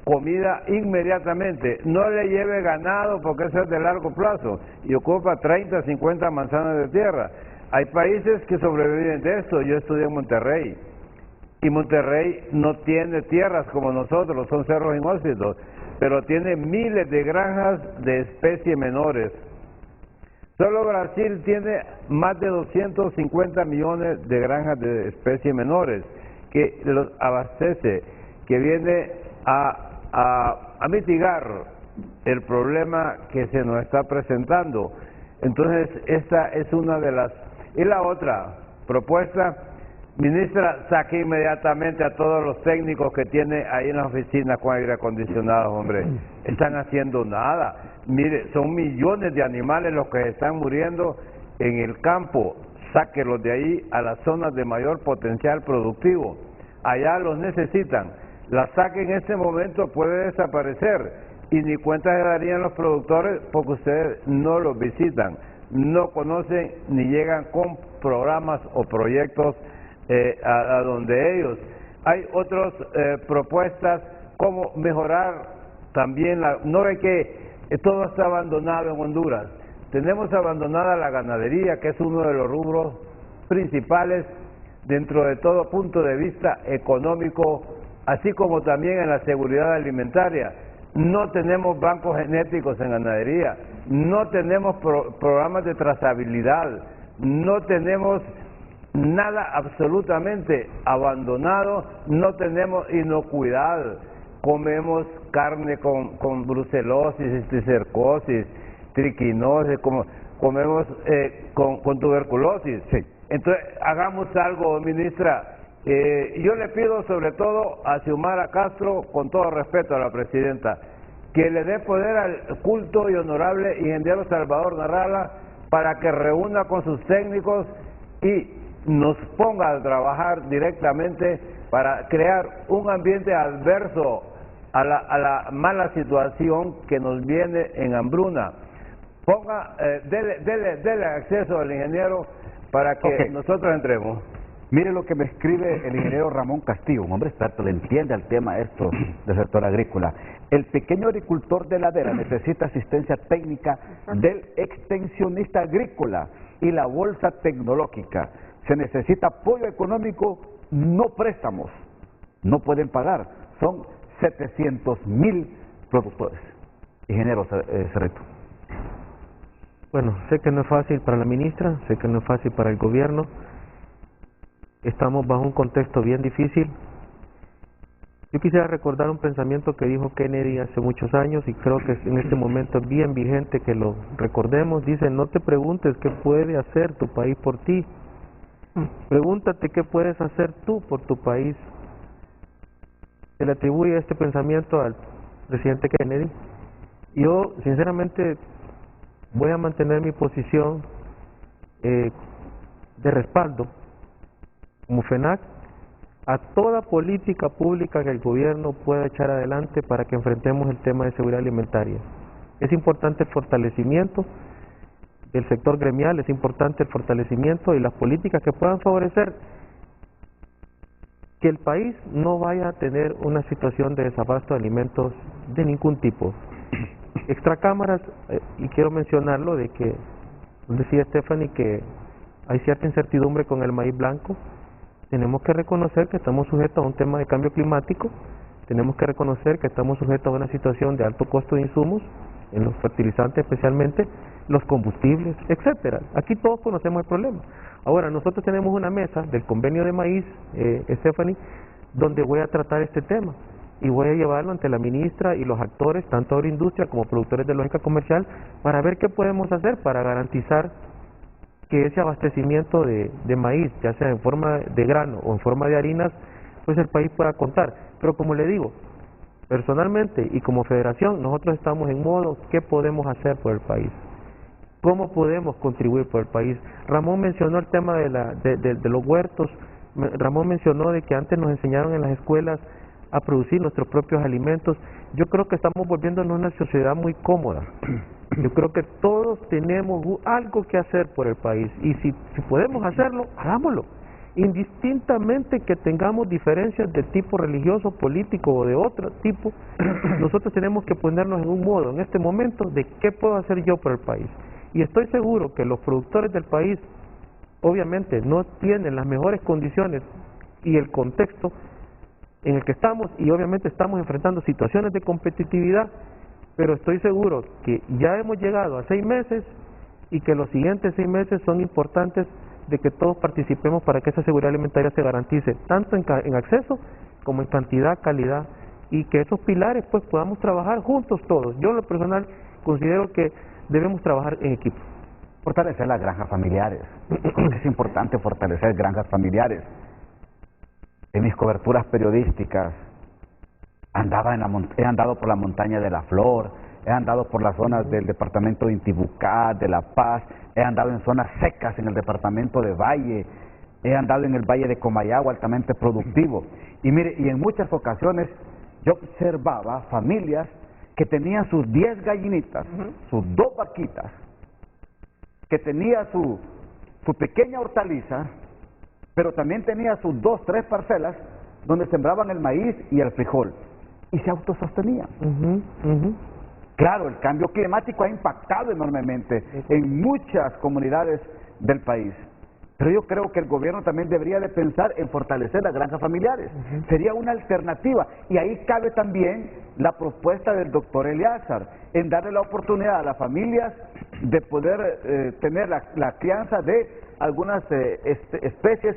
comida inmediatamente. No le lleve ganado porque eso es de largo plazo y ocupa 30, 50 manzanas de tierra. Hay países que sobreviven de esto. Yo estudié en Monterrey y Monterrey no tiene tierras como nosotros, son cerros inhóspitos, pero tiene miles de granjas de especies menores. Solo Brasil tiene más de 250 millones de granjas de especies menores que los abastece, que viene a mitigar el problema que se nos está presentando. Entonces, esta es una de las... Y la otra propuesta, ministra, saque inmediatamente a todos los técnicos que tiene ahí en la oficina con aire acondicionado, hombre. Están haciendo nada. Mire, son millones de animales los que están muriendo en el campo. Sáquelos de ahí a las zonas de mayor potencial productivo. Allá los necesitan. La saque en este momento, puede desaparecer y ni cuenta se darían los productores porque ustedes no los visitan, no conocen ni llegan con programas o proyectos a donde ellos. Hay otras propuestas como mejorar también no es que todo está abandonado en Honduras. Tenemos abandonada la ganadería, que es uno de los rubros principales dentro de todo punto de vista económico, así como también en la seguridad alimentaria. No tenemos bancos genéticos en ganadería, no tenemos programas de trazabilidad, no tenemos nada, absolutamente abandonado, no tenemos inocuidad, comemos carne con brucelosis, cisticercosis, triquinosis, comemos con tuberculosis. Sí. Entonces, hagamos algo, ministra. Yo le pido sobre todo a Xiomara Castro, con todo respeto a la presidenta, que le dé poder al culto y honorable ingeniero Salvador Narrala para que reúna con sus técnicos y nos ponga a trabajar directamente para crear un ambiente adverso a la mala situación que nos viene en hambruna. Dele acceso al ingeniero para que nosotros entremos. Mire lo que me escribe el ingeniero Ramón Castillo, un hombre experto, le entiende al tema esto del sector agrícola. El pequeño agricultor de ladera necesita asistencia técnica del extensionista agrícola y la bolsa tecnológica. Se necesita apoyo económico, no préstamos. No pueden pagar. Son 700,000 productores. Ingeniero Cerrito. Bueno, sé que no es fácil para la ministra, sé que no es fácil para el gobierno. Estamos bajo un contexto bien difícil. Yo quisiera recordar un pensamiento que dijo Kennedy hace muchos años y creo que en este momento es bien vigente que lo recordemos. Dice, no te preguntes qué puede hacer tu país por ti. Pregúntate qué puedes hacer tú por tu país. Se le atribuye este pensamiento al presidente Kennedy. Yo, sinceramente, voy a mantener mi posición de respaldo como FENAC a toda política pública que el gobierno pueda echar adelante para que enfrentemos el tema de seguridad alimentaria. Es importante el fortalecimiento del sector gremial, es importante el fortalecimiento y las políticas que puedan favorecer que el país no vaya a tener una situación de desabasto de alimentos de ningún tipo. Extracámaras, y quiero mencionarlo, de que Decía Stephanie que hay cierta incertidumbre con el maíz blanco. Tenemos que reconocer que estamos sujetos a un tema de cambio climático, tenemos que reconocer que estamos sujetos a una situación de alto costo de insumos, en los fertilizantes especialmente, los combustibles, etcétera. Aquí todos conocemos el problema. Ahora, nosotros tenemos una mesa del convenio de maíz, Stephanie, donde voy a tratar este tema y voy a llevarlo ante la ministra y los actores, tanto agroindustria como productores de lógica comercial, para ver qué podemos hacer para garantizar que ese abastecimiento de maíz, ya sea en forma de grano o en forma de harinas, pues el país pueda contar. Pero como le digo, personalmente y como federación, nosotros estamos en modo, ¿qué podemos hacer por el país? ¿Cómo podemos contribuir por el país? Ramón mencionó el tema de los huertos. Ramón mencionó de que antes nos enseñaron en las escuelas a producir nuestros propios alimentos. Yo creo que estamos volviéndonos una sociedad muy cómoda. Yo creo que todos tenemos algo que hacer por el país y si podemos hacerlo, hagámoslo. Indistintamente que tengamos diferencias de tipo religioso, político o de otro tipo, nosotros tenemos que ponernos en un modo en este momento de qué puedo hacer yo por el país. Y estoy seguro que los productores del país obviamente no tienen las mejores condiciones y el contexto en el que estamos, y obviamente estamos enfrentando situaciones de competitividad, pero estoy seguro que ya hemos llegado a 6 meses y que los siguientes 6 meses son importantes de que todos participemos para que esa seguridad alimentaria se garantice tanto en acceso como en cantidad, calidad, y que esos pilares pues podamos trabajar juntos todos. Yo en lo personal considero que debemos trabajar en equipo. Fortalecer las granjas familiares. Creo que es importante fortalecer granjas familiares. En mis coberturas periodísticas he andado por la montaña de la Flor, he andado por las zonas del departamento de Intibucá, de La Paz, he andado en zonas secas en el departamento de Valle, he andado en el Valle de Comayagua, altamente productivo. Y mire, y en muchas ocasiones yo observaba familias que tenían sus 10 gallinitas, sus 2 vaquitas, que tenía su pequeña hortaliza, pero también tenía sus 2, 3 parcelas donde sembraban el maíz y el frijol y se autosostenían. Claro, el cambio climático ha impactado enormemente en muchas comunidades del país, pero yo creo que el gobierno también debería de pensar en fortalecer las granjas familiares. Sería una alternativa, y ahí cabe también la propuesta del doctor Eleazar, en darle la oportunidad a las familias de poder tener la crianza de algunas especies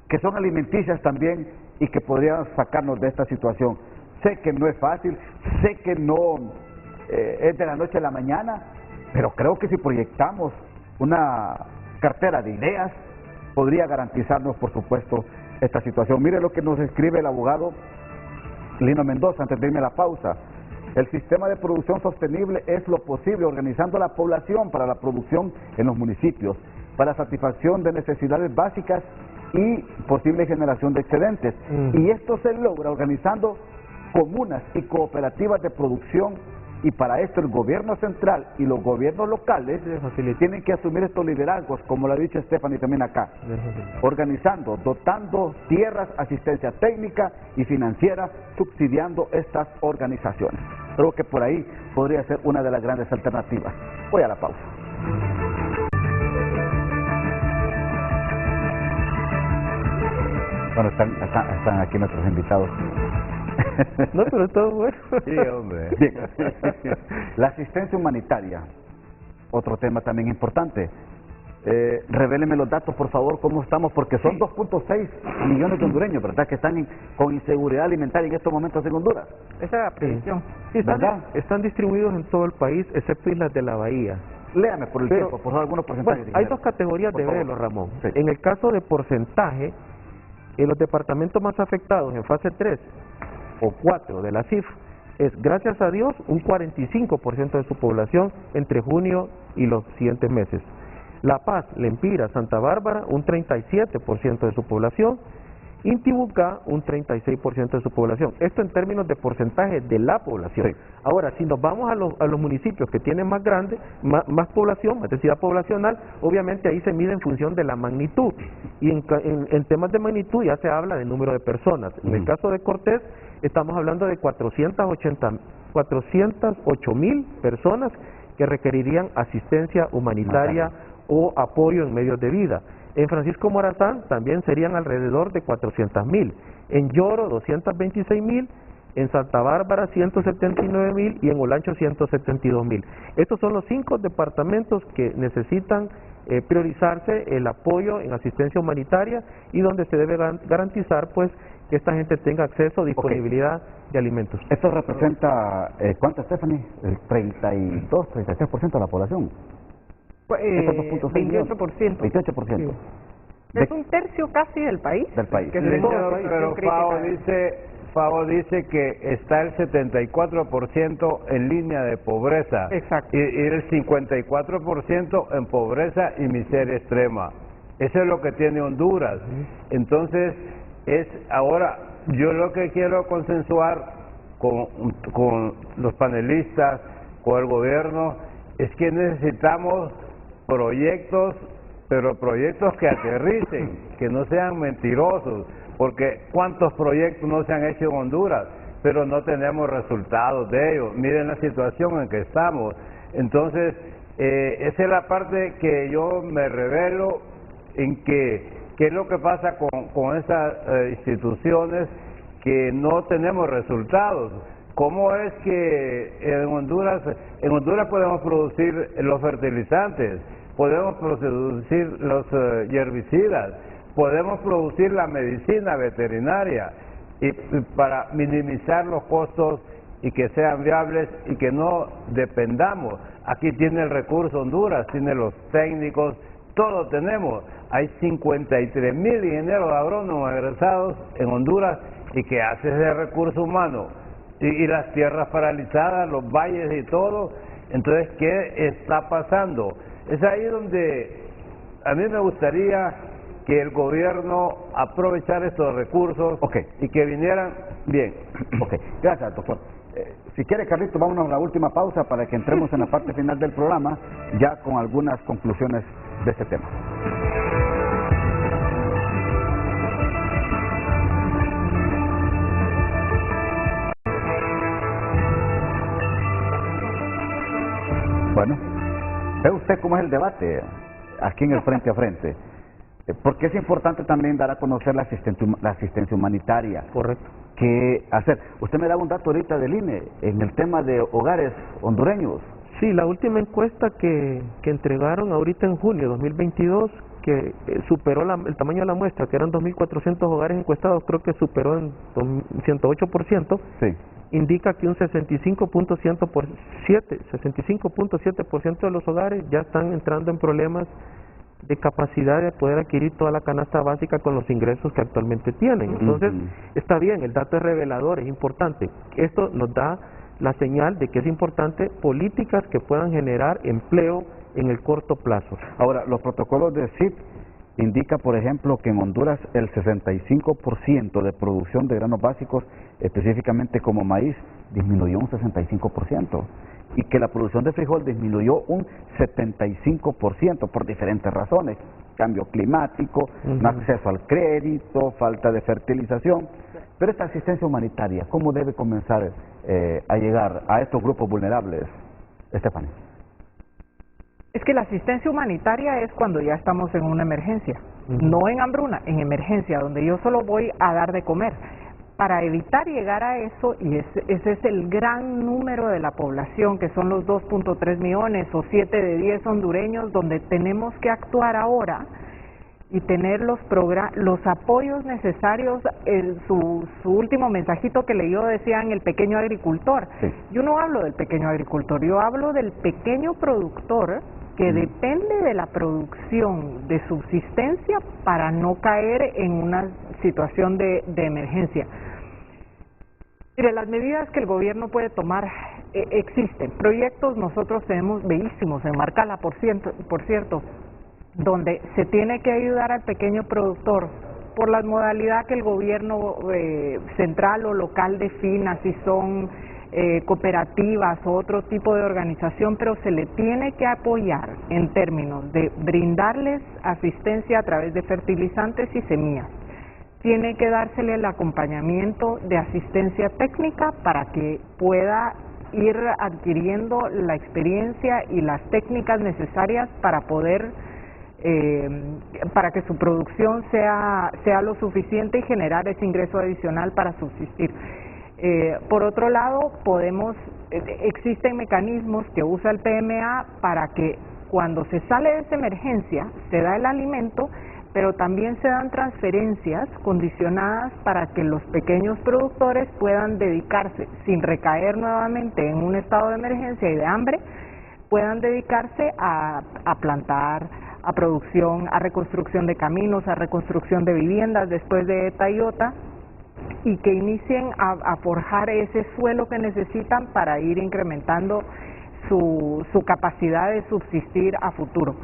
que son alimenticias también y que podrían sacarnos de esta situación. Sé que no es fácil, sé que no es de la noche a la mañana, pero creo que si proyectamos una cartera de ideas, podría garantizarnos, por supuesto, esta situación. Mire lo que nos escribe el abogado Lino Mendoza antes de irme a la pausa. El sistema de producción sostenible es lo posible organizando a la población para la producción en los municipios, para satisfacción de necesidades básicas y posible generación de excedentes. Y esto se logra organizando comunas y cooperativas de producción, y para esto el gobierno central y los gobiernos locales tienen que asumir estos liderazgos, como lo ha dicho Stephanie también acá, organizando, dotando tierras, asistencia técnica y financiera, subsidiando estas organizaciones. Creo que por ahí podría ser una de las grandes alternativas. Voy a la pausa. Bueno, están aquí nuestros invitados. No, pero todo bueno. Sí, hombre. Bien. La asistencia humanitaria, otro tema también importante. Revéleme los datos, por favor, cómo estamos, porque son 2.6 millones de hondureños, ¿verdad?, que están con inseguridad alimentaria en estos momentos en Honduras. Esa es la previsión. Sí, ¿verdad? Están distribuidos en todo el país, excepto Islas de la Bahía. Léame por el tiempo, por favor, algunos porcentajes. Bueno, hay 2 categorías de velo, Ramón. Sí. En el caso de porcentaje, en los departamentos más afectados en fase 3 o 4 de la cifra, es, gracias a Dios, un 45% de su población entre junio y los siguientes meses. La Paz, Lempira, Santa Bárbara, un 37% de su población. Intibucá, un 36% de su población. Esto en términos de porcentaje de la población. Sí. Ahora, si nos vamos a los municipios que tienen más grande, más población, más densidad poblacional, obviamente ahí se mide en función de la magnitud. Y en temas de magnitud ya se habla de número de personas. En el caso de Cortés, estamos hablando de 408,000 personas que requerirían asistencia humanitaria o apoyo en medios de vida. En Francisco Morazán también serían alrededor de 400,000, en Lloro 226,000, en Santa Bárbara 179,000 y en Olancho 172,000. Estos son los 5 departamentos que necesitan priorizarse el apoyo en asistencia humanitaria y donde se debe garantizar pues que esta gente tenga acceso, disponibilidad de alimentos. Esto representa, ¿cuánto, Stephanie? El 32, 33% de la población. 28%. 28%. Sí. Es un tercio casi del país. Del país. Que Pero FAO dice que está el 74% en línea de pobreza. Exacto. Y el 54% en pobreza y miseria extrema. Eso es lo que tiene Honduras. Entonces, ahora yo lo que quiero consensuar con los panelistas, con el gobierno, es que necesitamos proyectos, pero proyectos que aterricen, que no sean mentirosos, porque cuántos proyectos no se han hecho en Honduras, pero no tenemos resultados de ellos. Miren la situación en que estamos. Entonces, esa es la parte que yo me revelo en qué es lo que pasa con estas instituciones que no tenemos resultados. ¿Cómo es que en Honduras podemos producir los fertilizantes, podemos producir los herbicidas, podemos producir la medicina veterinaria y para minimizar los costos y que sean viables y que no dependamos? Aquí tiene el recurso Honduras, tiene los técnicos, todo tenemos. Hay 53,000 ingenieros agrónomos egresados en Honduras y que hace ese recurso humano y las tierras paralizadas, los valles y todo. Entonces, ¿qué está pasando? Es ahí donde a mí me gustaría que el gobierno aprovechara estos recursos y que vinieran bien. Gracias, doctor. Si quiere, Carlito, vámonos a la última pausa para que entremos en la parte final del programa ya con algunas conclusiones de este tema. Bueno, ve usted cómo es el debate aquí en el frente a frente. Porque es importante también dar a conocer la asistencia humanitaria. Correcto. ¿Qué hacer? Usted me daba un dato ahorita del INE en el tema de hogares hondureños. Sí, la última encuesta que entregaron ahorita en junio de 2022, que superó el tamaño de la muestra, que eran 2.400 hogares encuestados, creo que superó en 108%. Sí. Indica que un 65.7% de los hogares ya están entrando en problemas de capacidad de poder adquirir toda la canasta básica con los ingresos que actualmente tienen. Entonces, está bien, el dato es revelador, es importante. Esto nos da la señal de que es importante políticas que puedan generar empleo en el corto plazo. Ahora, los protocolos de CIP indica, por ejemplo, que en Honduras el 65% de producción de granos básicos, específicamente como maíz, disminuyó un 65%, y que la producción de frijol disminuyó un 75% por diferentes razones: cambio climático, no acceso al crédito, falta de fertilización. Pero esta asistencia humanitaria, ¿cómo debe comenzar a llegar a estos grupos vulnerables, Stephanie? Es que la asistencia humanitaria es cuando ya estamos en una emergencia, no en hambruna, en emergencia, donde yo solo voy a dar de comer. Para evitar llegar a eso, y ese es el gran número de la población, que son los 2.3 millones o 7 de 10 hondureños, donde tenemos que actuar ahora y tener los apoyos necesarios. Su último mensajito que leyó decían el pequeño agricultor. Sí. Yo no hablo del pequeño agricultor, yo hablo del pequeño productor que depende de la producción de subsistencia para no caer en una situación de emergencia. Mire, las medidas que el gobierno puede tomar existen. Proyectos nosotros tenemos bellísimos en Marcala, por cierto, donde se tiene que ayudar al pequeño productor por la modalidad que el gobierno central o local defina, si son cooperativas o otro tipo de organización, pero se le tiene que apoyar en términos de brindarles asistencia a través de fertilizantes y semillas. Tiene que dársele el acompañamiento de asistencia técnica para que pueda ir adquiriendo la experiencia y las técnicas necesarias para poder para que su producción sea lo suficiente y generar ese ingreso adicional para subsistir. Por otro lado, existen mecanismos que usa el PMA para que cuando se sale de esa emergencia se da el alimento, pero también se dan transferencias condicionadas para que los pequeños productores puedan dedicarse, sin recaer nuevamente en un estado de emergencia y de hambre, puedan dedicarse a plantar, a producción, a reconstrucción de caminos, a reconstrucción de viviendas después de ETA y OTA, y que inicien a forjar ese suelo que necesitan para ir incrementando su capacidad de subsistir a futuro.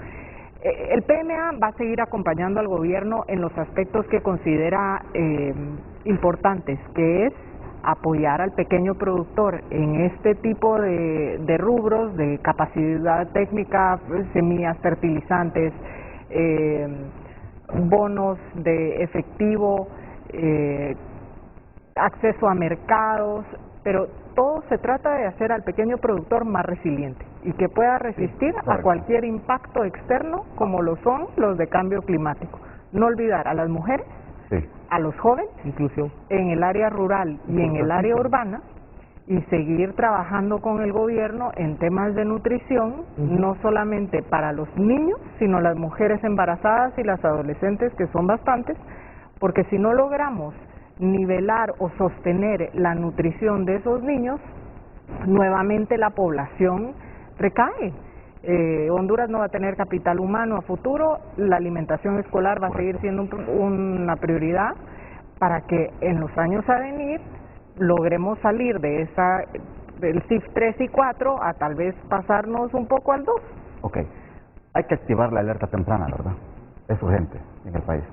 El PMA va a seguir acompañando al gobierno en los aspectos que considera importantes, que es apoyar al pequeño productor en este tipo de rubros, de capacidad técnica, semillas, fertilizantes, bonos de efectivo, acceso a mercados, pero todo se trata de hacer al pequeño productor más resiliente y que pueda resistir a cualquier impacto externo, como lo son los de cambio climático. No olvidar a las mujeres, a los jóvenes, inclusión en el área rural y en el área urbana, y seguir trabajando con el gobierno en temas de nutrición, no solamente para los niños, sino las mujeres embarazadas y las adolescentes, que son bastantes, porque si no logramos nivelar o sostener la nutrición de esos niños, nuevamente la población recae. Honduras no va a tener capital humano a futuro, la alimentación escolar va a seguir siendo una prioridad para que en los años a venir logremos salir de del CIF 3 y 4 a tal vez pasarnos un poco al 2. Ok, hay que activar la alerta temprana, ¿verdad? Es urgente en el país.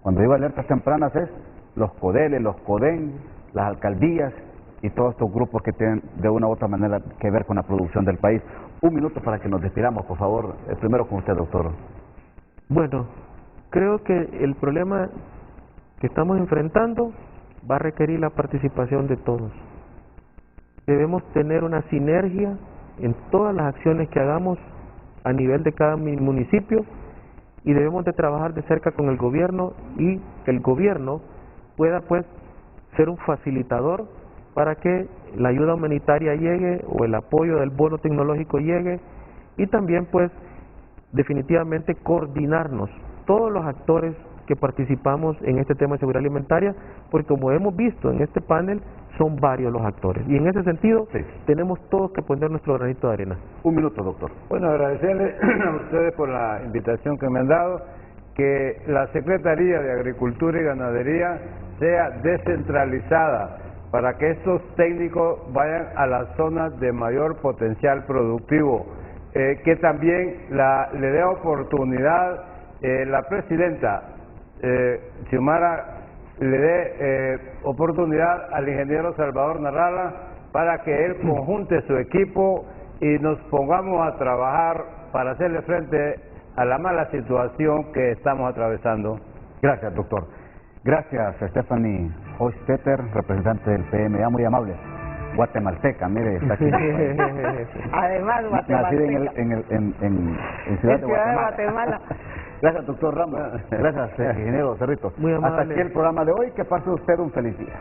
Cuando digo alertas tempranas es los CODELE, los CODEN, las alcaldías y todos estos grupos que tienen de una u otra manera que ver con la producción del país. Un minuto para que nos despidamos, por favor. Primero con usted, doctor. Bueno, creo que el problema que estamos enfrentando va a requerir la participación de todos. Debemos tener una sinergia en todas las acciones que hagamos a nivel de cada municipio y debemos de trabajar de cerca con el gobierno y que el gobierno pueda pues ser un facilitador para que la ayuda humanitaria llegue o el apoyo del bono tecnológico llegue y también pues definitivamente coordinarnos todos los actores que participamos en este tema de seguridad alimentaria, porque como hemos visto en este panel son varios los actores y en ese sentido tenemos todos que poner nuestro granito de arena. Un minuto, doctor. Bueno, agradecerles a ustedes por la invitación que me han dado, que la Secretaría de Agricultura y Ganadería sea descentralizada para que estos técnicos vayan a las zonas de mayor potencial productivo, que también le dé oportunidad la presidenta Xiomara, le dé oportunidad al ingeniero Salvador Narrala para que él conjunte su equipo y nos pongamos a trabajar para hacerle frente a la mala situación que estamos atravesando. Gracias, doctor. Gracias, Stephanie Hochstetter, representante del PMA, muy amable. Guatemalteca, mire, está aquí. Además, guatemalteca. Nacida en Ciudad de Guatemala. Gracias, doctor Ramos. Gracias, ingeniero Cerrito. Muy amable. Hasta aquí el programa de hoy. Que pase usted un feliz día.